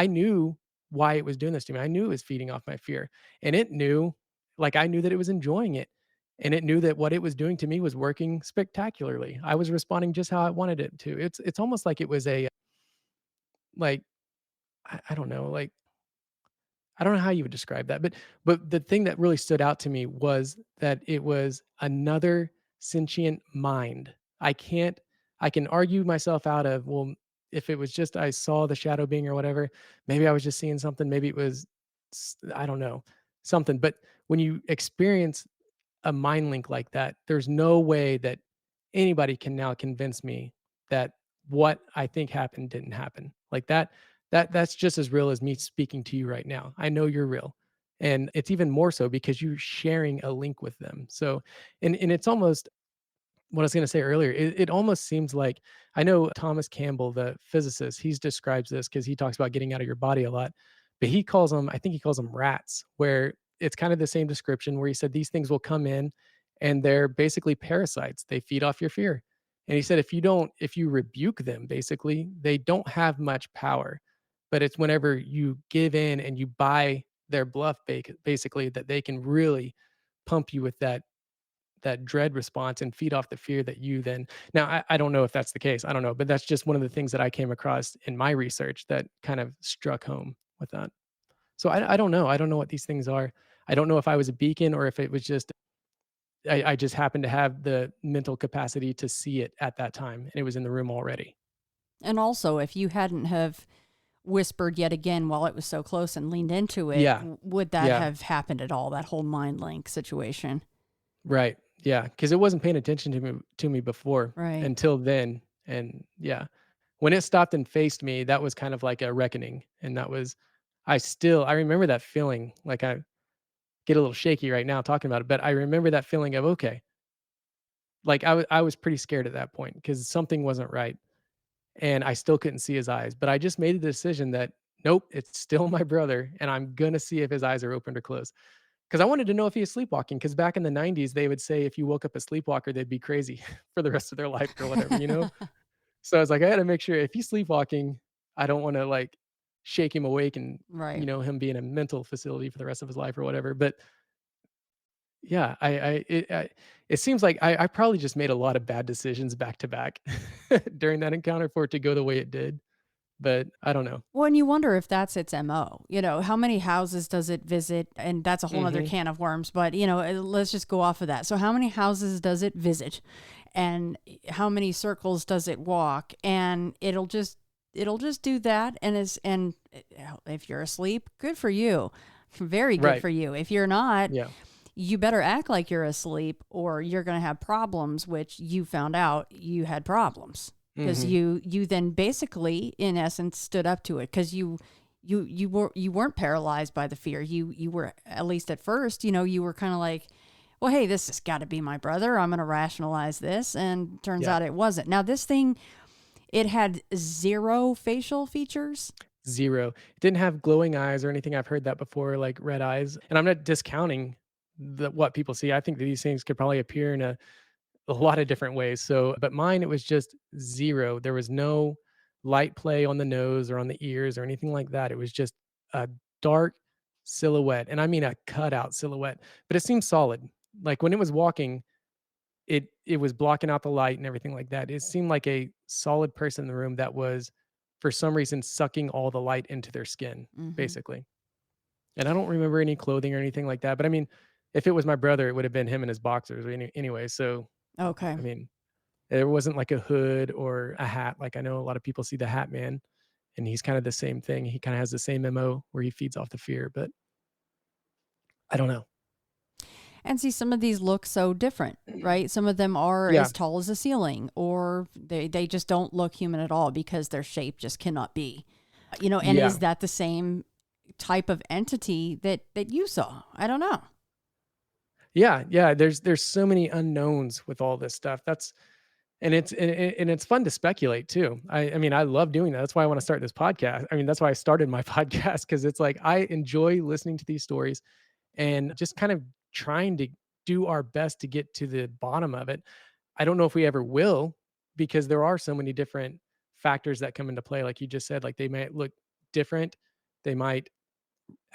knew why it was doing this to me. I knew it was feeding off my fear. And it knew, like I knew that it was enjoying it. And it knew that what it was doing to me was working spectacularly. I was responding just how I wanted it to. It's almost like it was a like I don't know, like I don't know how you would describe that, but the thing that really stood out to me was that it was another sentient mind. I can argue myself out of, well, if it was just I saw the shadow being or whatever, maybe I was just seeing something, maybe it was I don't know, something. But when you experience a mind link like that, there's no way that anybody can now convince me that what I think happened didn't happen. Like that's just as real as me speaking to you right now. I know you're real. And it's even more so because you're sharing a link with them. So and it's almost what I was going to say earlier, it almost seems like I know Thomas Campbell, the physicist, he describes this because he talks about getting out of your body a lot, but he calls them, I think he calls them rats, where it's kind of the same description where he said these things will come in and they're basically parasites. They feed off your fear. And he said if you rebuke them, basically, they don't have much power. But it's whenever you give in and you buy their bluff, basically, that they can really pump you with that dread response and feed off the fear that you then now I don't know if that's the case. I don't know, but that's just one of the things that I came across in my research that kind of struck home with that. So I don't know. I don't know what these things are. I don't know if I was a beacon or if it was just I just happened to have the mental capacity to see it at that time and it was in the room already. And also, if you hadn't have whispered yet again while it was so close and leaned into it, Yeah. would that Yeah. have happened at all? That whole mind link situation, Right. Yeah. Because it wasn't paying attention to me before right? until then. And yeah. When it stopped and faced me, that was kind of like a reckoning. And that was I remember that feeling. Like I get a little shaky right now talking about it, but I remember that feeling of okay. Like I was pretty scared at that point because something wasn't right. And I still couldn't see his eyes. But I just made the decision that nope, it's still my brother, and I'm gonna see if his eyes are open or closed. Because I wanted to know if he was sleepwalking. Because back in the 90s, they would say if you woke up a sleepwalker, they'd be crazy for the rest of their life or whatever, you know? So I was like, I gotta make sure if he's sleepwalking, I don't wanna, like, shake him awake and, Right. him be in a mental facility for the rest of his life or whatever. But yeah, it seems like I probably just made a lot of bad decisions back to back during that encounter for it to go the way it did, but I don't know. Well, and you wonder if that's its MO. You know, how many houses does it visit? And that's a whole other Mhm. can of worms, but let's just go off of that. So how many houses does it visit? And how many circles does it walk? And it'll just do that and if you're asleep, good for you. Very good Right. for you. If you're not, Yeah. you better act like you're asleep or you're going to have problems, which you found out you had problems because Mhm. you then basically in essence stood up to it because you weren't paralyzed by the fear. You were, at least at first, you were kind of like, well, hey, this has got to be my brother, I'm going to rationalize this, and turns Yeah. out it wasn't. Now this thing, it had zero facial features. 0. It didn't have glowing eyes or anything. I've heard that before, like red eyes, and I'm not discounting what people see. I think that these things could probably appear in a lot of different ways. So, but mine, it was just 0. There was no light play on the nose or on the ears or anything like that. It was just a dark silhouette, and I mean a cutout silhouette, but it seemed solid. Like when it was walking, it was blocking out the light and everything like that. It seemed like a solid person in the room that was, for some reason, sucking all the light into their skin, Hmm. basically. And I don't remember any clothing or anything like that. But I mean, if it was my brother, it would have been him in his boxers anyway. So Okay. I mean, there wasn't like a hood or a hat. Like I know a lot of people see the Hat Man, and he's kind of the same thing. He kind of has the same MO where he feeds off the fear, but I don't know. And see, some of these look so different, right? Some of them are Yeah. as tall as a ceiling, or they just don't look human at all because their shape just cannot be. And is Yeah. that the same type of entity that you saw? I don't know. Yeah. Yeah. There's so many unknowns with all this stuff. And it's fun to speculate too. I mean, I love doing that. That's why I want to start this podcast. I mean, that's why I started my podcast because it's like I enjoy listening to these stories and just kind of trying to do our best to get to the bottom of it. I don't know if we ever will, because there are so many different factors that come into play. Like you just said, like they might look different, they might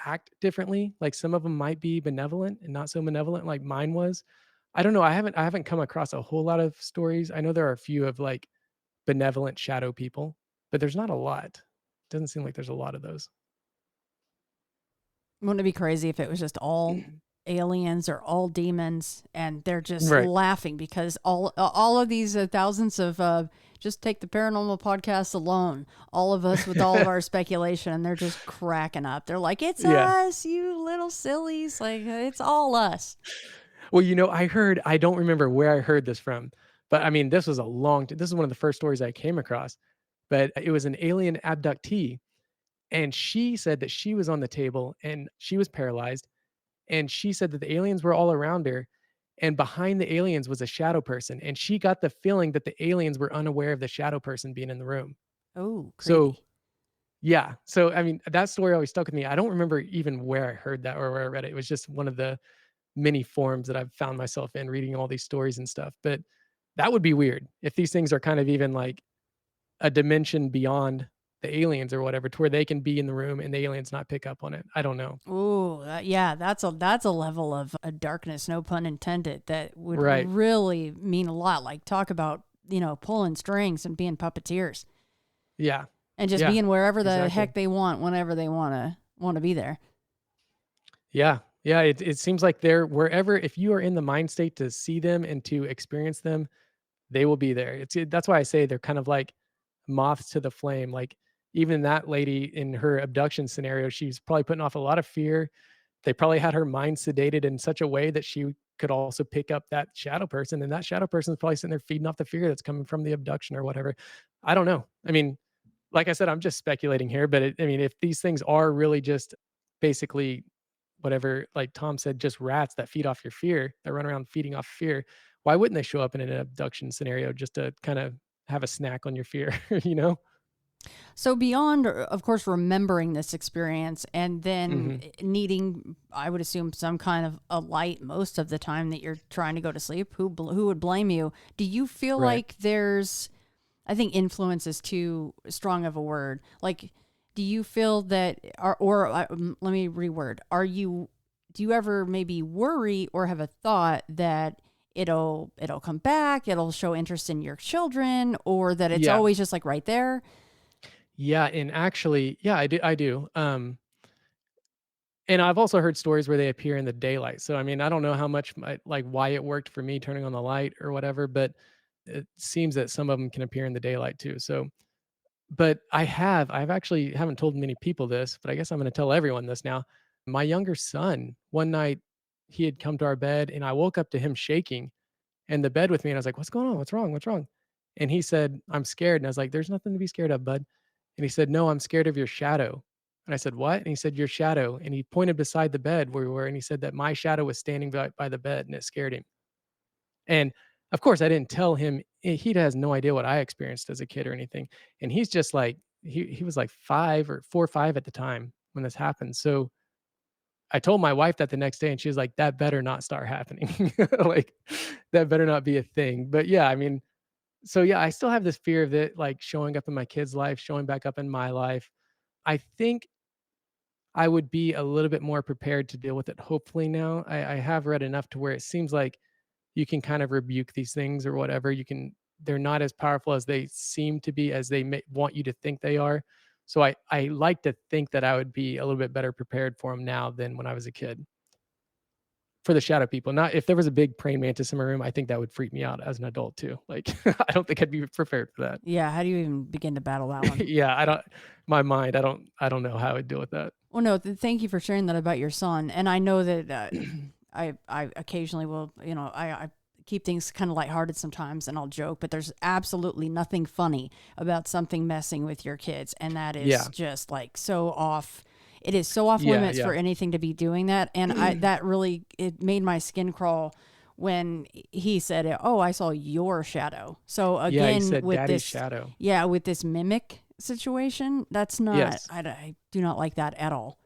act differently. Like some of them might be benevolent and not so benevolent, like mine was. I don't know. I haven't come across a whole lot of stories. I know there are a few of like benevolent shadow people, but there's not a lot. Doesn't seem like there's a lot of those. Wouldn't it be crazy if it was just all aliens or all demons and they're just Right. laughing because all of these thousands of just take the paranormal podcast alone, all of us with all of our speculation, and they're just cracking up. They're like, it's Yeah. us, you little sillies. Like, it's all us. Well, I don't remember where I heard this from, but I mean, this was this is one of the first stories I came across, but it was an alien abductee. And she said that she was on the table and she was paralyzed. And she said that the aliens were all around her. And behind the aliens was a shadow person. And she got the feeling that the aliens were unaware of the shadow person being in the room. Oh, So, creepy. yeah. So, I mean, that story always stuck with me. I don't remember even where I heard that or where I read it. It was just one of the many forms that I've found myself in reading all these stories and stuff. But that would be weird if these things are kind of even like a dimension beyond the aliens or whatever, to where they can be in the room and the aliens not pick up on it. I don't know. Oh, yeah, that's a level of a darkness, no pun intended, that would Right. really mean a lot. Like, talk about, pulling strings and being puppeteers Yeah. and just Yeah. being wherever the Exactly. heck they want, whenever they want to be there. Yeah. Yeah. It seems like they're wherever, if you are in the mind state to see them and to experience them, they will be there. That's why I say they're kind of like moths to the flame. Like even that lady in her abduction scenario, she's probably putting off a lot of fear. They probably had her mind sedated in such a way that she could also pick up that shadow person, and that shadow person is probably sitting there feeding off the fear that's coming from the abduction or whatever. I don't know. I mean, like I said, I'm just speculating here, but I mean, if these things are really just basically whatever, like Tom said, just rats that feed off your fear, that run around feeding off fear, why wouldn't they show up in an abduction scenario just to kind of have a snack on your fear, you know? So beyond, of course, remembering this experience and then Hmm. needing, I would assume, some kind of a light most of the time that you're trying to go to sleep, who would blame you? Do you feel Right. like there's, I think influence is too strong of a word. Like, do you feel that, let me reword, do you ever maybe worry or have a thought that it'll come back, it'll show interest in your children, or that it's Yeah. always just like right there? Yeah. And actually, yeah, I do. I do. And I've also heard stories where they appear in the daylight. So, I mean, I don't know how much, like, why it worked for me turning on the light or whatever, but it seems that some of them can appear in the daylight too. So, but I've actually haven't told many people this, but I guess I'm going to tell everyone this now. My younger son, one night, he had come to our bed and I woke up to him shaking in the bed with me. And I was like, "What's going on? What's wrong? What's wrong?" And he said, "I'm scared." And I was like, "There's nothing to be scared of, bud." And he said, "No, I'm scared of your shadow." And I said, "What?" And he said, "Your shadow." And he pointed beside the bed where we were. And he said that my shadow was standing by the bed and it scared him. And of course, I didn't tell him. He has no idea what I experienced as a kid or anything. And he's just like, he was like 4 or 5 at the time when this happened. So I told my wife that the next day and she was like, "That better not start happening." Like, that better not be a thing. But yeah, I mean, so yeah, I still have this fear of it like showing up in my kid's life, showing back up in my life. I think I would be a little bit more prepared to deal with it, hopefully now. I have read enough to where it seems like you can kind of rebuke these things or whatever. They're not as powerful as they seem to be, as they want you to think they are. So I like to think that I would be a little bit better prepared for them now than when I was a kid. For the shadow people, not if there was a big praying mantis in my room, I think that would freak me out as an adult too. Like, I don't think I'd be prepared for that. Yeah, how do you even begin to battle that one? Yeah, I don't know how I'd deal with that. Well, no, thank you for sharing that about your son. And I know that I occasionally will, I keep things kind of lighthearted sometimes and I'll joke, but there's absolutely nothing funny about something messing with your kids. And that is Yeah. just like so off. It is so off Yeah, limits yeah. for anything to be doing that. And it made my skin crawl when he said, "Oh, I saw your shadow." So Yeah, he again, said with daddy's this, shadow. yeah, with this mimic situation, that's not, Yes. I do not like that at all.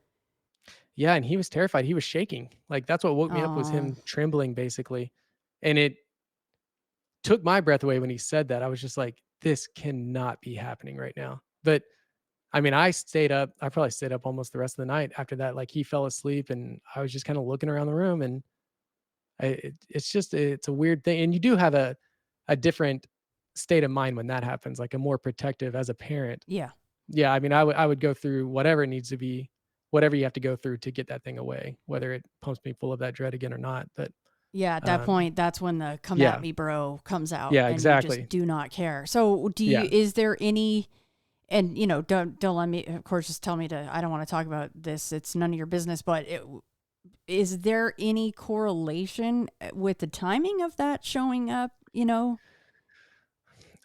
Yeah, and he was terrified. He was shaking. Like, that's what woke me up was Oh, him trembling, basically. And it took my breath away when he said that. I was just like, "This cannot be happening right now." But, I mean, I stayed up. I probably stayed up almost the rest of the night after that. Like, he fell asleep, and I was just kinda looking around the room, and it's just it's a weird thing. And you do have a different state of mind when that happens, like, a more protective as a parent. yeah. Yeah, I mean, I would go through whatever needs to be whatever you have to go through to get that thing away, whether it pumps me full of that dread again or not, but, Yeah, at that um, point, that's when the "come at yeah. me, bro" comes out, Yeah, and you just exactly. do not care. So, Yeah. is there any, and don't let me, of course, just tell me to, I don't want to talk about this. It's none of your business, but is there any correlation with the timing of that showing up,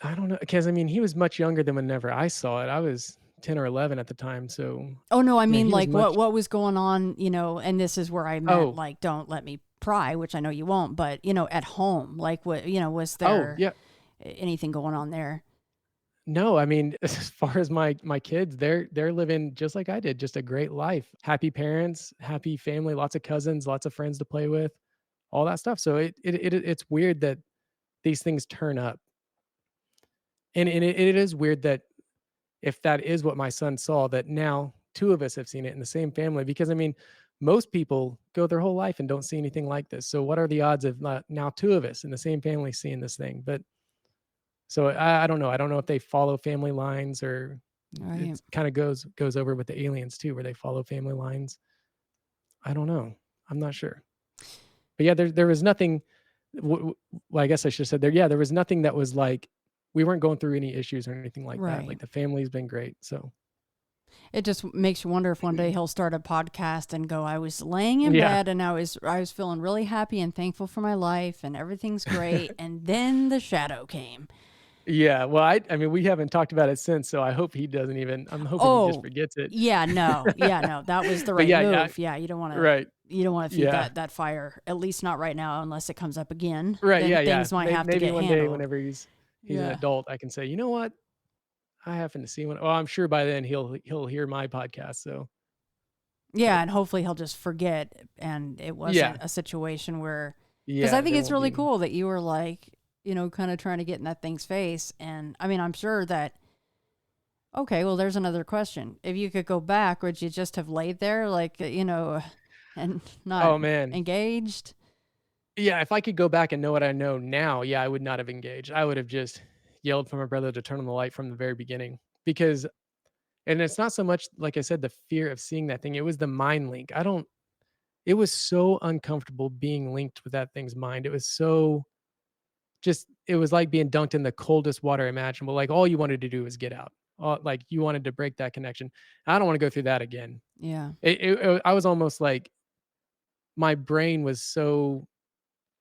I don't know, because I mean, he was much younger than whenever I saw it. I was 10 or 11 at the time, so, Oh, no, I yeah, mean, he was like, much. what was going on, and this is where I meant, Oh, like, don't let me pry, which I know you won't, but, at home, like, what, was oh, there yeah. anything going on there? No, I mean, as far as my kids, they're living just like I did, just a great life. Happy parents, happy family, lots of cousins, lots of friends to play with, all that stuff. So it's weird that these things turn up. And it is weird that if that is what my son saw, that now 2 of us have seen it in the same family, because, I mean, most people go their whole life and don't see anything like this. So what are the odds of now 2 of us in the same family seeing this thing? But so I don't know. I don't know if they follow family lines, or Right. it kinda goes over with the aliens too, where they follow family lines. I don't know. I'm not sure. But yeah, there was nothing. Well, I guess I should have said there. Yeah, there was nothing that was like we weren't going through any issues or anything like that. Right. Like, the family's been great. So It just makes you wonder if one day he'll start a podcast and go, I was laying in yeah. bed and I was feeling really happy and thankful for my life and everything's great. And then the shadow came. Yeah, well, I mean, we haven't talked about it since, so I hope he doesn't even. I'm hoping he just Oh, forgets it. yeah, no. Yeah, no. That was the But right yeah, yeah, move. Yeah, right. you don't want to feed Yeah. that fire, at least not right now, unless it comes up again. Right, Then yeah, yeah. things might have to Maybe get one day handled. whenever he's an Yeah. adult, I can say, "You know what? I happen to see one." Well, I'm sure by then he'll hear my podcast, so but Yeah, and hopefully he'll just forget and it yeah. wasn't a situation where, because I Yeah, think there it's won't be really any. cool that you were like, kind of trying to get in that thing's face. And I mean, I'm sure that, okay, well, there's another question. If you could go back, would you just have laid there, like, and not Oh, man. engaged? Yeah, if I could go back and know what I know now, yeah, I would not have engaged. I would have just yelled for my brother to turn on the light from the very beginning, because and it's not so much, like I said, the fear of seeing that thing, it was the mind link. I don't It was so uncomfortable being linked with that thing's mind. It was so just it was like being dunked in the coldest water imaginable. Like, all you wanted to do was get out. Like, you wanted to break that connection. I don't wanna go through that again. Yeah. I was almost like my brain was so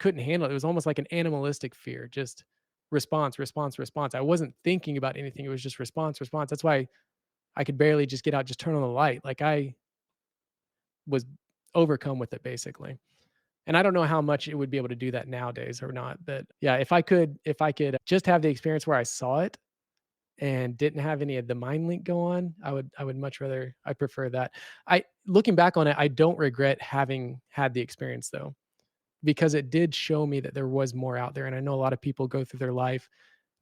couldn't handle it. It was almost like an animalistic fear, just response, response, response. I wasn't thinking about anything. It was just response, response. That's why I could barely just get out, just turn on the light. Like, I was overcome with it, basically. And I don't know how much it would be able to do that nowadays or not, but yeah, if I could just have the experience where I saw it and didn't have any of the mind link go on, I would much rather I prefer that. I Looking back on it, I don't regret having had the experience though, because it did show me that there was more out there. And I know a lot of people go through their life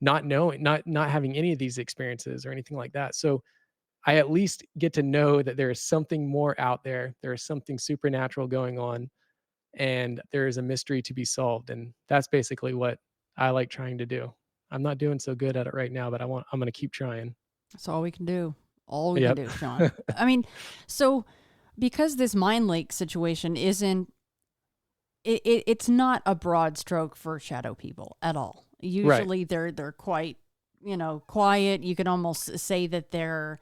not knowing, not having any of these experiences or anything like that. So I at least get to know that there is something more out there. There is something supernatural going on, and there is a mystery to be solved. And that's basically what I like trying to do. I'm not doing so good at it right now, but I'm going to keep trying. That's all we can do. All we can Yep. do, Shawn. I mean, so because this mind lake situation isn't, it's not a broad stroke for shadow people at all. Right. Usually they're quite, quiet. You can almost say that they're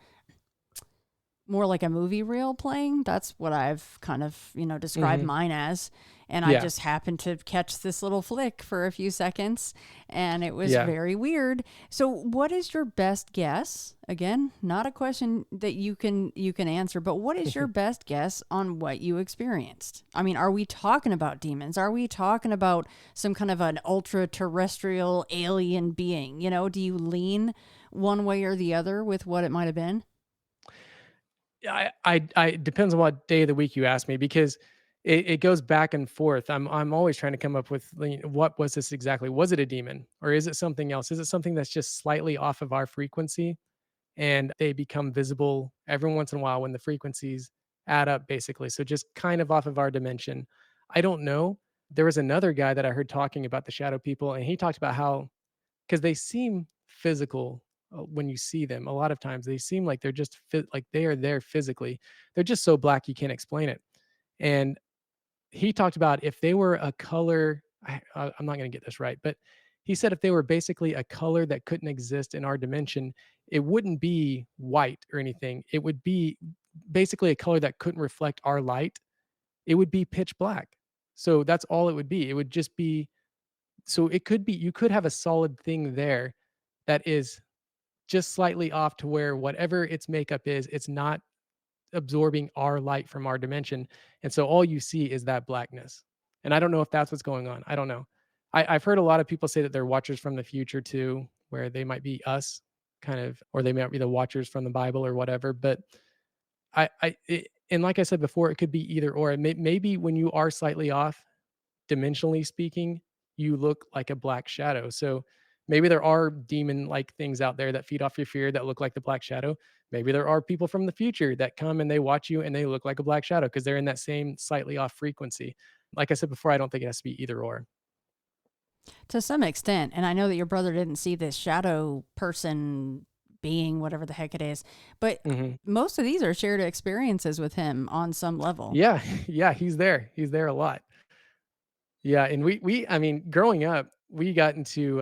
more like a movie reel playing. That's what I've kind of, described Mhm. mine as. And I Yeah. just happened to catch this little flick for a few seconds and it was Yeah. very weird. So what is your best guess? Again, not a question that you can answer, but what is your best guess on what you experienced? I mean, are we talking about demons? Are we talking about some kind of an ultra terrestrial alien being? Do you lean one way or the other with what it might have been? I depends on what day of the week you ask me because it goes back and forth. I'm always trying to come up with what was this exactly? Was it a demon or is it something else? Is it something that's just slightly off of our frequency and they become visible every once in a while when the frequencies add up, basically? So just kind of off of our dimension. I don't know. There was another guy that I heard talking about the shadow people, and he talked about how because they seem physical when you see them. A lot of times they seem like they're just like they are there physically. They're just so black you can't explain it. And he talked about if they were a color. I'm not going to get this right, but he said if they were basically a color that couldn't exist in our dimension, it wouldn't be white or anything. It would be basically a color that couldn't reflect our light. It would be pitch black. So that's all it would be. It would just be so it could be you could have a solid thing there that is just slightly off to where whatever its makeup is, it's not absorbing our light from our dimension. And so all you see is that blackness. And I don't know if that's what's going on. I don't know. I've heard a lot of people say that they're watchers from the future too, where they might be us kind of, or they might be the watchers from the Bible or whatever. But and like I said before, it could be either or. Maybe when you are slightly off, dimensionally speaking, you look like a black shadow. So maybe there are demon like things out there that feed off your fear that look like the black shadow. Maybe there are people from the future that come and they watch you and they look like a black shadow because they're in that same slightly off frequency. Like I said before, I don't think it has to be either or. To some extent. And I know that your brother didn't see this shadow person being, whatever the heck it is, but Hmm. most of these are shared experiences with him on some level. Yeah, yeah, he's there. He's there a lot. Yeah, and I mean, growing up, we got into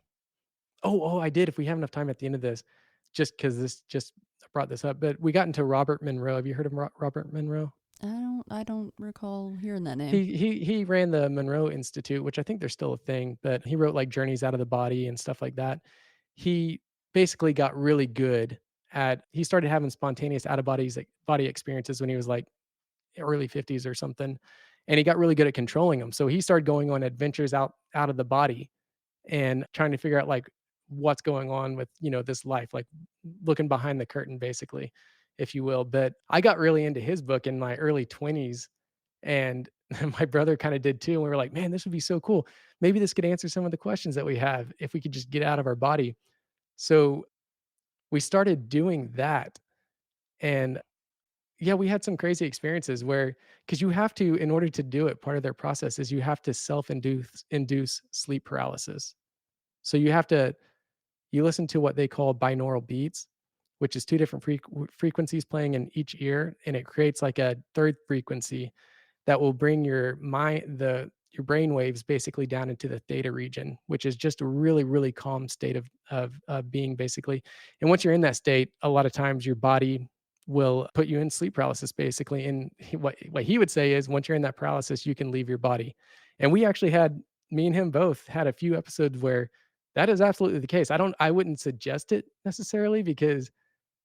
I did. If we have enough time at the end of this, just because this just brought this up, but we got into Robert Monroe. Have you heard of Robert Monroe? I don't recall hearing that name. He ran the Monroe Institute, which I think they're still a thing, but he wrote like Journeys Out of the Body and stuff like that. He basically got really good at he started having spontaneous out of body experiences when he was like early 50s or something. And he got really good at controlling them. So he started going on adventures out of the body and trying to figure out like what's going on with this life, like looking behind the curtain basically, if you will. But I got really into his book in my early 20s, and my brother kind of did too, and we were like, man, this would be so cool. Maybe this could answer some of the questions that we have if we could just get out of our body. So we started doing that, and yeah, we had some crazy experiences where because you have to in order to do it, part of their process is you have to self induce sleep paralysis. So you listen to what they call binaural beats, which is two different frequencies playing in each ear, and it creates like a third frequency that will bring your brain waves basically down into the theta region, which is just a really really calm state of being basically. And once you're in that state, a lot of times your body will put you in sleep paralysis basically. And what he would say is once you're in that paralysis, you can leave your body. And we actually had me and him both had a few episodes where that is absolutely the case. I wouldn't suggest it necessarily because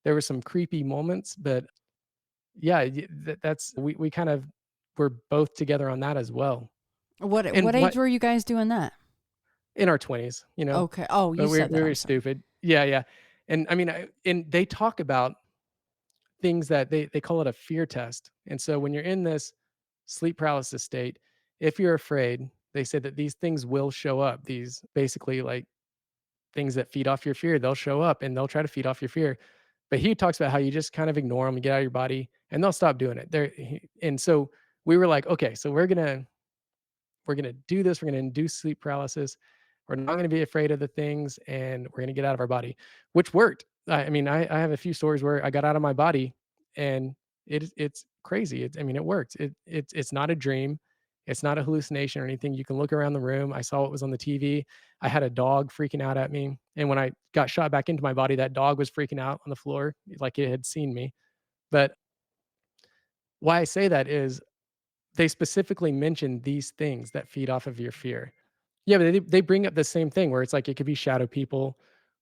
there were some creepy moments, but yeah, that's we kind of were both together on that as well. And What age what were you guys doing that? in our 20s, Okay. Oh, you but said we that. were I'm sorry. stupid. Yeah, yeah. And I mean, and they talk about things that they call it a fear test. And so when you're in this sleep paralysis state, if you're afraid, they say that these things will show up. These basically like things that feed off your fear, they'll show up and they'll try to feed off your fear. But he talks about how you just kind of ignore them and get out of your body and they'll stop doing it. And so we were like, okay, so we're gonna do this. We're gonna induce sleep paralysis. We're not gonna be afraid of the things, and we're gonna get out of our body, which worked. I mean, I have a few stories where I got out of my body, and it's crazy. I mean, it worked. It's not a dream. It's not a hallucination or anything. You can look around the room. I saw what was on the TV. I had a dog freaking out at me, and when I got shot back into my body, that dog was freaking out on the floor like it had seen me. But why I say that is they specifically mention these things that feed off of your fear. Yeah, but they bring up the same thing where it's like it could be shadow people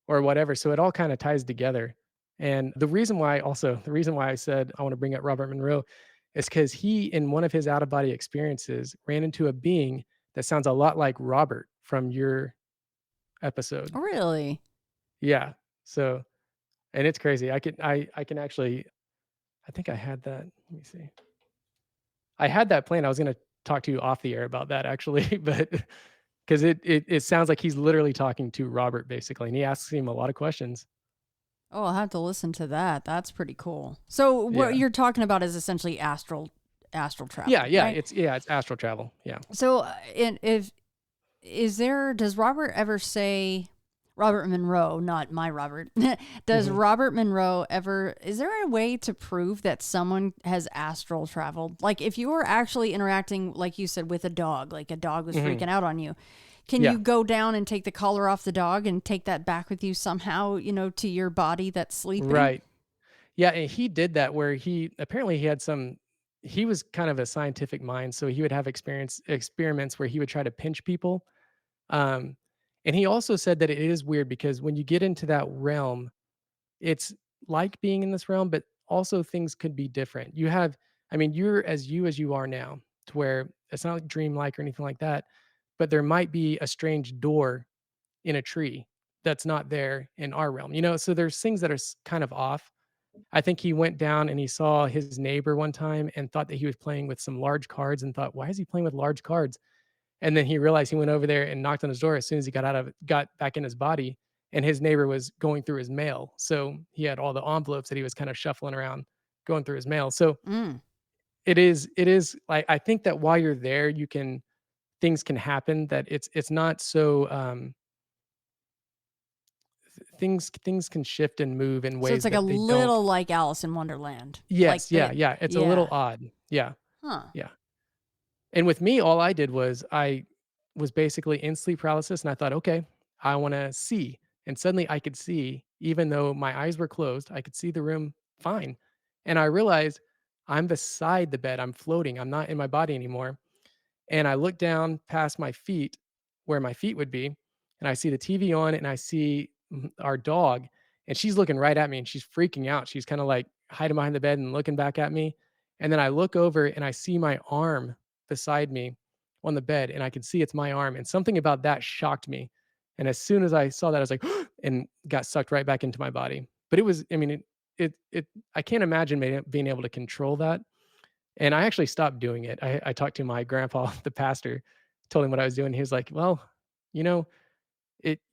or whatever, so it all kinda ties together. And the reason why I said I wanna bring up Robert Monroe is because he, in one of his out of body experiences, ran into a being that sounds a lot like Robert from your episode. Really? Yeah. So and it's crazy. I can actually I think I had that. Let me see. I had that plan. I was gonna talk to you off the air about that actually, but because it sounds like he's literally talking to Robert basically, and he asks him a lot of questions. Oh, I'll have to listen to that. That's pretty cool. So what Yeah. you're talking about is essentially astral Yeah, travel, yeah, right? it's astral travel. Yeah. So and if is there does Robert ever say Robert Monroe, not my Robert. Does Mhm. Robert Monroe ever is there a way to prove that someone has astral traveled? Like if you were actually interacting like you said with a dog, like a dog was Mhm. freaking out on you, can you Yeah. go down and take the collar off the dog and take that back with you somehow, to your body that's sleeping? Right. Yeah, and he did that where he apparently he had some he was kind of a scientific mind, so he would have experiments where he would try to pinch people. Um, and he also said that it is weird because when you get into that realm, it's like being in this realm, but also things could be different. You have, I mean, you're as you are now, to where it's not like dreamlike or anything like that, but there might be a strange door in a tree that's not there in our realm. So there's things that are kind of off. I think he went down and he saw his neighbor one time and thought that he was playing with some large cards and thought, why is he playing with large cards? And then he realized he went over there and knocked on his door as soon as he got back in his body, and his neighbor was going through his mail. So he had all the envelopes that he was kind of shuffling around, going through his mail. So Mm. it is like I think that while you're there, you can things can happen that it's not so things can shift and move in So it's ways like a that they don't. little like Alice in Wonderland. Like Yes, yeah, the yeah. It's a little yeah. odd. Yeah, Huh. yeah. And with me, all I did was I was basically in sleep paralysis and I thought, okay, I want to see. And suddenly I could see, even though my eyes were closed, I could see the room fine. And I realized I'm beside the bed. I'm floating. I'm not in my body anymore. And I look down past my feet where my feet would be, and I see the TV on and I see our dog, and she's looking right at me and she's freaking out. She's kind of like hiding behind the bed and looking back at me. And then I look over and I see my arm beside me on the bed, and I can see it's my arm. And something about that shocked me. And as soon as I saw that, I was like, and got sucked right back into my body. But it was, I mean, I can't imagine being able to control that, and I actually stopped doing it. I talked to my grandpa, the pastor, told him what I was doing. He was like, "Well, you know,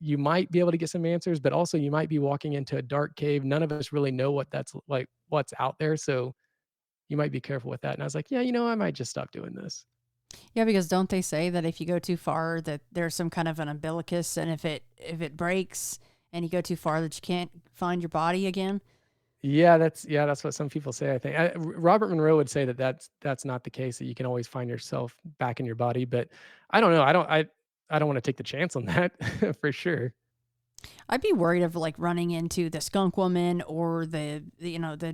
you might be able to get some answers, but also you might be walking into a dark cave. None of us really know what that's like, what's out there. So you might be careful with that." And I was like, "Yeah, I might just stop doing this." Yeah, because don't they say that if you go too far that there's some kind of an umbilicus and if it breaks and you go too far that you can't find your body again? Yeah, that's what some people say. I think Robert Monroe would say that that's not the case. That you can always find yourself back in your body. But I don't know. I don't want to take the chance on that for sure. I'd be worried of like running into the skunk woman or the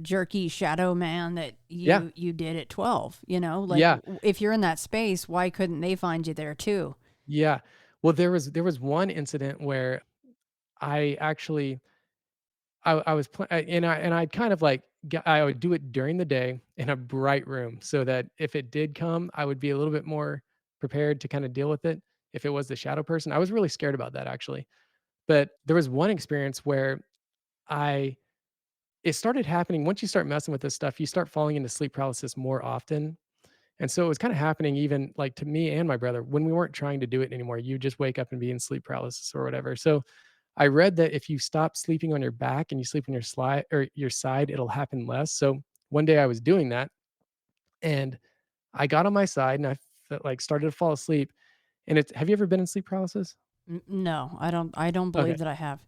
jerky shadow man that Yeah, you did at 12, like yeah. if you're in that space, why couldn't they find you there too? Yeah. Well, there was one incident where I actually I was and I'd kind of like I would do it during the day in a bright room so that if it did come, I would be a little bit more prepared to kind of deal with it if it was the shadow person. I was really scared about that actually. But there was one experience where I it started happening once you start messing with this stuff, you start falling into sleep paralysis more often. And so it was kind of happening even like to me and my brother when we weren't trying to do it anymore. You just wake up and be in sleep paralysis or whatever. So I read that if you stop sleeping on your back and you sleep on your slide or your side, it'll happen less. So one day I was doing that and I got on my side and I like started to fall asleep. And it's have you ever been in sleep paralysis? No, I don't Okay. believe that I have.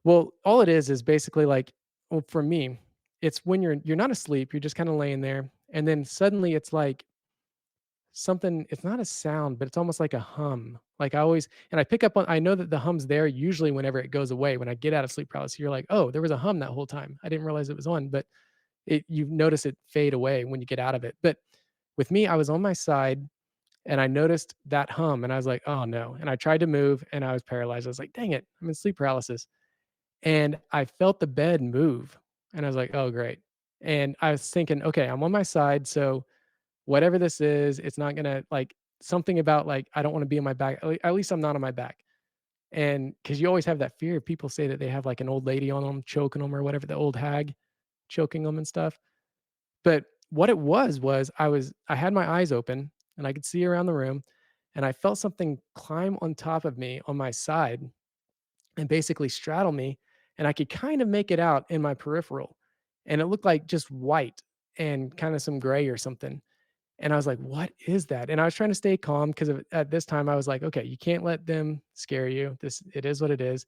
Well, all it is basically like well, for me, it's when you're not asleep, you're just kind of laying there, and then suddenly it's like something it's not a sound, but it's almost like a hum. Like I always and I pick up on I know that the hum's there usually whenever it goes away. When I get out of sleep paralysis, you're like, "Oh, there was a hum that whole time. I didn't realize it was on." But you notice it fade away when you get out of it. But with me, I was on my side and I noticed that hum and I was like, "Oh no." And I tried to move and I was paralyzed. I was like, "Dang it. I'm in sleep paralysis." And I felt the bed move and I was like, "Oh, great." And I was thinking, "Okay, I'm on my side, so whatever this is, it's not gonna like something about like I don't want to be on my back. At least I'm not on my back." And because you always have that fear, people say that they have like an old lady on them choking them or whatever, the old hag choking them and stuff. But what it was I had my eyes open and I could see around the room, and I felt something climb on top of me on my side and basically straddle me, and I could kind of make it out in my peripheral. And it looked like just white and kind of some gray or something. And I was like, "What is that?" And I was trying to stay calm because at this time I was like, "Okay, you can't let them scare you. This it is what it is."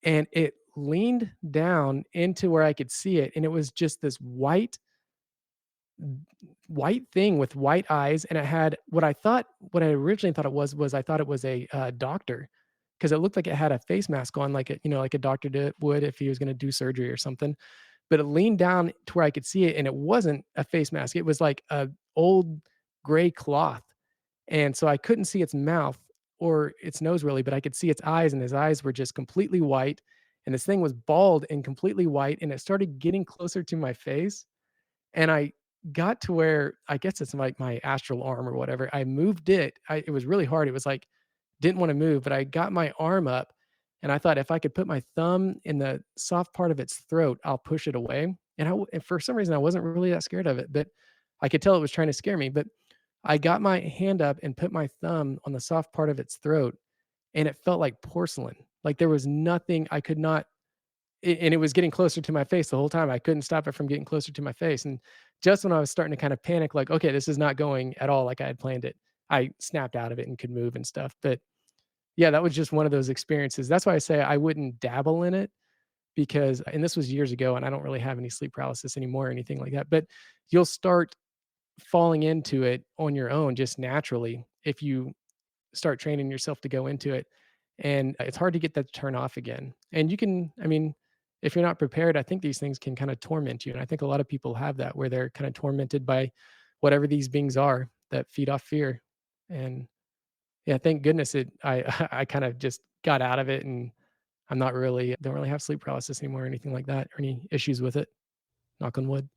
And it leaned down into where I could see it, and it was just this white thing with white eyes, and it had what I originally thought it was I thought it was a, doctor, because it looked like it had a face mask on, like like a doctor would if he was gonna do surgery or something, but it leaned down to where I could see it, and it wasn't a face mask, it was like a old gray cloth, and so I couldn't see its mouth or its nose really, but I could see its eyes, and his eyes were just completely white, and this thing was bald and completely white, and it started getting closer to my face, and I got to where I guess it's like my astral arm or whatever. I moved it. It was really hard. It was like didn't want to move, but I got my arm up and I thought if I could put my thumb in the soft part of its throat, I'll push it away. And for some reason I wasn't really that scared of it, but I could tell it was trying to scare me. But I got my hand up and put my thumb on the soft part of its throat, and it felt like porcelain. Like there was nothing I could not and it was getting closer to my face the whole time. I couldn't stop it from getting closer to my face. And just when I was starting to kind of panic, like, okay, this is not going at all like I had planned it, I snapped out of it and could move and stuff. But yeah, that was just one of those experiences. That's why I say I wouldn't dabble in it because, and this was years ago, and I don't really have any sleep paralysis anymore or anything like that. But you'll start falling into it on your own just naturally if you start training yourself to go into it. And it's hard to get that to turn off again. And you can, I mean, if you're not prepared, I think these things can kind of torment you. And I think a lot of people have that where they're kind of tormented by whatever these beings are that feed off fear. And yeah, thank goodness I I kind of just got out of it and I'm not really don't really have sleep paralysis anymore or anything like that or any issues with it. Knock on wood.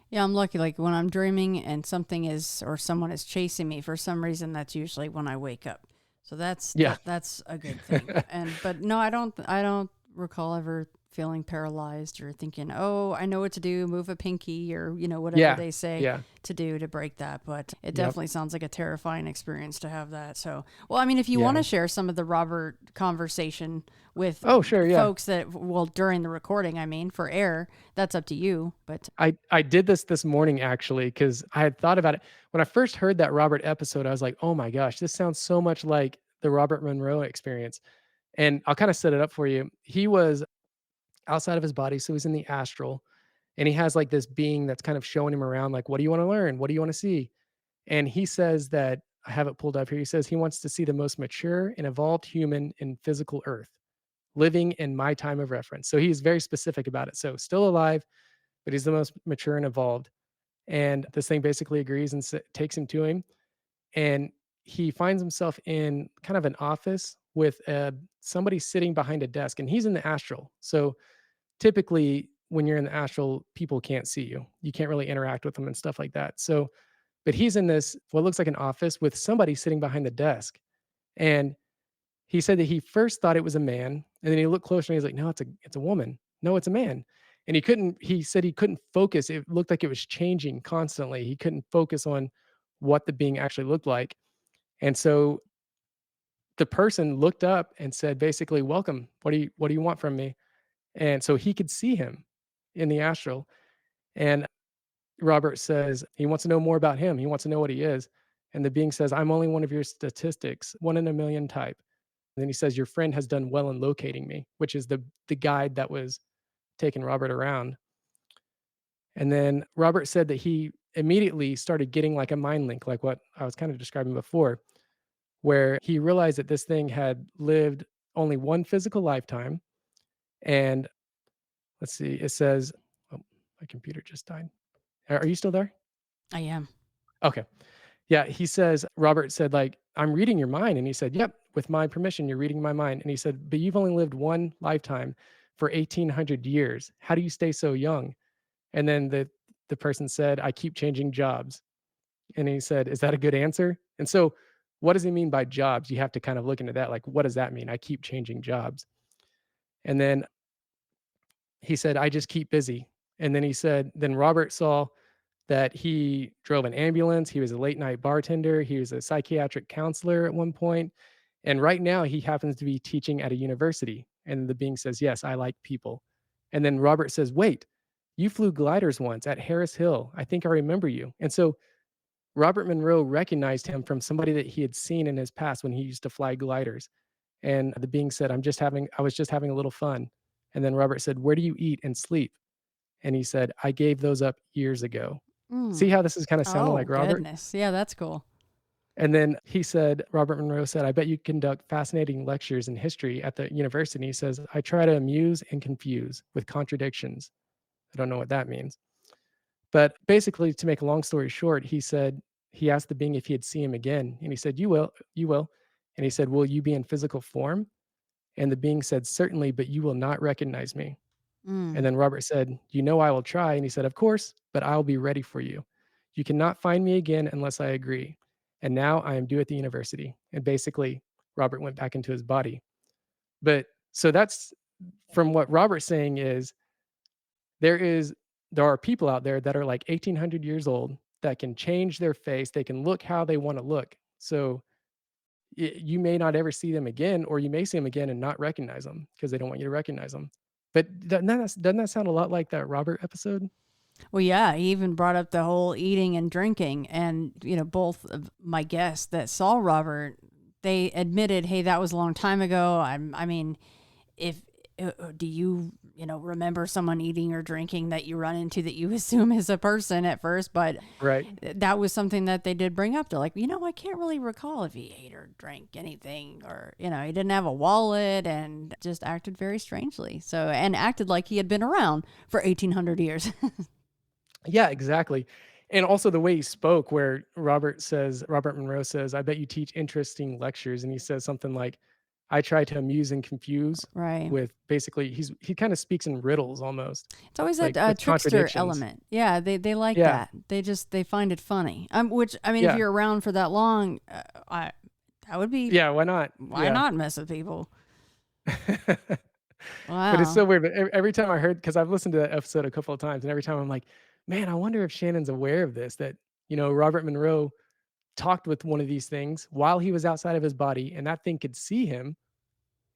Yeah, I'm lucky. Like when I'm dreaming and something is or someone is chasing me for some reason, that's usually when I wake up. So Yeah. that's a good thing. And but no, I don't recall ever feeling paralyzed or thinking, oh, I know what to do, move a pinky or whatever Yeah. they say Yeah. to do to break that. But it Yep. definitely sounds like a terrifying experience to have that. So, well, I mean, if you want Yeah. to share some of the Robert conversation with Oh, sure. Yeah. folks that well during the recording, I mean, for air, that's up to you. But I did this morning actually because I had thought about it. When I first heard that Robert episode, I was like, "Oh my gosh, this sounds so much like the Robert Monroe experience." And I'll kind of set it up for you. He was outside of his body, so he's in the astral, and he has like this being that's kind of showing him around, like, "What do you want to learn? What do you want to see?" And he says that I have it pulled up here. He says he wants to see the most mature and evolved human in physical Earth, living in my time of reference. So he's very specific about it. So still alive, but he's the most mature and evolved. And this thing basically agrees and takes him to him. And he finds himself in kind of an office with somebody sitting behind a desk, and he's in the astral. So typically, when you're in the astral, people can't see you. You can't really interact with them and stuff like that. So, but he's in this what looks like an office with somebody sitting behind the desk, and he said that he first thought it was a man, and then he looked closer and he's like, "No, it's a woman. No, it's a man." And he said he couldn't focus. It looked like it was changing constantly. He couldn't focus on what the being actually looked like. And so the person looked up and said basically, "Welcome. What do you want from me?" And so he could see him in the astral. And Robert says he wants to know more about him. He wants to know what he is. And the being says, "I'm only one of your statistics, one in a million type." And then he says, "Your friend has done well in locating me," which is the guide that was taking Robert around. And then Robert said that he immediately started getting like a mind link, like what I was kind of describing before, where he realized that this thing had lived only one physical lifetime. And let's see, it says, oh, my computer just died. Are you still there? I am. Okay. Yeah, he says Robert said, like, "I'm reading your mind." And he said, "Yep, with my permission, you're reading my mind." And he said, "But you've only lived one lifetime for 1,800 years. How do you stay so young?" And then the person said, "I keep changing jobs." And he said, "Is that a good answer?" And so what does he mean by jobs? You have to kind of look into that. Like, what does that mean? I keep changing jobs. And then he said, "I just keep busy." And then he said, then Robert saw that he drove an ambulance. He was a late night bartender. He was a psychiatric counselor at one point. And right now he happens to be teaching at a university. And the being says, yes, I like people. And then Robert says, wait, you flew gliders once at Harris Hill. I think I remember you. And so Robert Monroe recognized him from somebody that he had seen in his past when he used to fly gliders. And the being said, I was just having a little fun. And then Robert said, where do you eat and sleep? And he said, I gave those up years ago. See Mm. how this is kind of sounding Oh, like Robert? goodness. Yeah, that's cool. And then he said, Robert Monroe said, I bet you conduct fascinating lectures in history at the university. He says, I try to amuse and confuse with contradictions. I don't know what that means. But basically, to make a long story short, he said, he asked the being if he'd see him again. And he said, you will, you will. And he said, will you be in physical form? And the being said, certainly, but you will not recognize me. Mm. And then Robert said, you know, I will try. And he said, of course, but I'll be ready for you. You cannot find me again unless I agree. And now I am due at the university. And basically, Robert went back into his body. But so that's from what Robert's saying is there are people out there that are like 1800 years old that can change their face. They can look how they want to look. So you may not ever see them again, or you may see them again and not recognize them because they don't want you to recognize them. But doesn't that sound a lot like that Robert episode? Well, yeah, he even brought up the whole eating and drinking. And, both of my guests that saw Robert, they admitted, hey, that was a long time ago. I mean, if do you remember someone eating or drinking that you run into that you assume is a person at first? But Right. that was something that they did bring up. They're like, I can't really recall if he ate or drank anything, or he didn't have a wallet and just acted very strangely. So, and acted like he had been around for 1800 years. Yeah, exactly. And also the way he spoke, where Robert Monroe says, I bet you teach interesting lectures. And he says something like, I try to amuse and confuse Right. with basically, he kind of speaks in riddles almost. It's always like that with trickster contradictions. element. Yeah, they like Yeah. that. They find it funny. Which, I mean, Yeah. if you're around for that long, that would be, Yeah, why not? why not mess with people? Wow. But it's so weird. But every time I heard, because I've listened to that episode a couple of times, and every time I'm like, man, I wonder if Shannon's aware of this, that, Robert Monroe talked with one of these things while he was outside of his body, and that thing could see him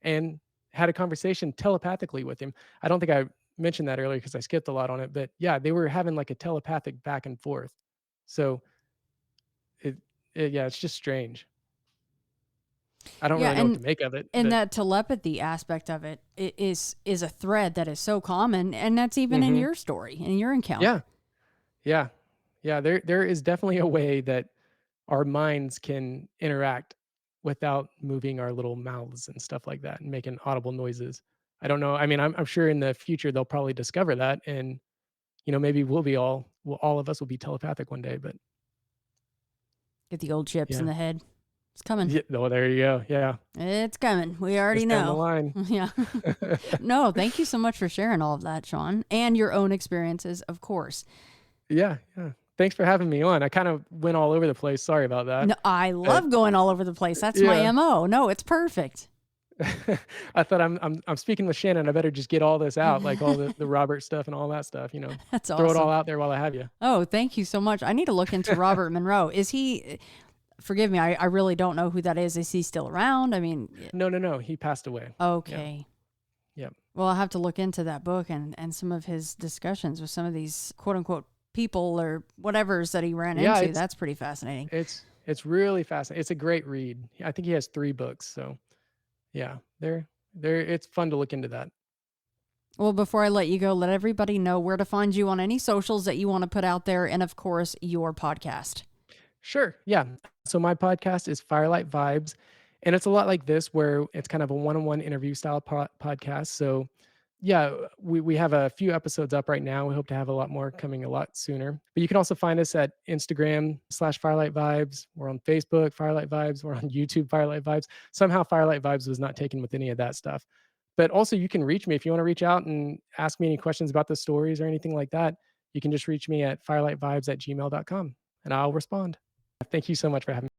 and had a conversation telepathically with him. I don't think I mentioned that earlier because I skipped a lot on it, but yeah, they were having like a telepathic back and forth. So it's just strange. I don't really know what to make of it. And but- that telepathy aspect of it is a thread that is so common, and that's even in your story, in your encounter. Yeah. There is definitely a way that our minds can interact without moving our little mouths and stuff like that and making audible noises. I don't know. I mean, I'm sure in the future they'll probably discover that, and maybe all of us will be telepathic one day. But Get the old chips in Yeah. the head. It's coming. yeah, oh, there you go. Yeah, It's coming. We already Just down the know. line. Yeah. No, thank you so much for sharing all of that, Shawn, and your own experiences, of course. Yeah. Thanks for having me on. I kind of went all over the place. Sorry about that. No, I love going all over the place. That's my MO. No, it's perfect. I thought I'm speaking with Shannon. I better just get all this out, like all the Robert stuff and all that stuff. That's awesome. Throw it all out there while I have you. Oh, thank you so much. I need to look into Robert Monroe. Is he? Forgive me. I really don't know who that is. Is he still around? I mean, No. He passed away. okay. Yep. Well, I'll have to look into that book and some of his discussions with some of these quote unquote people or whatever's that he ran into. That's pretty fascinating. It's really fascinating. It's a great read. I think he has 3 books. So yeah, it's fun to look into that. Well, before I let you go, let everybody know where to find you on any socials that you want to put out there, and of course, your podcast. Sure. Yeah. So my podcast is Firelight Vibes, and it's a lot like this, where it's kind of a one-on-one interview style podcast. So yeah, we have a few episodes up right now. We hope to have a lot more coming a lot sooner. But you can also find us at Instagram/Firelight Vibes. We're on Facebook, Firelight Vibes. We're on YouTube, Firelight Vibes. Somehow Firelight Vibes was not taken with any of that stuff. But also you can reach me if you want to reach out and ask me any questions about the stories or anything like that. You can just reach me at firelightsvibes@gmail.com and I'll respond. Thank you so much for having me.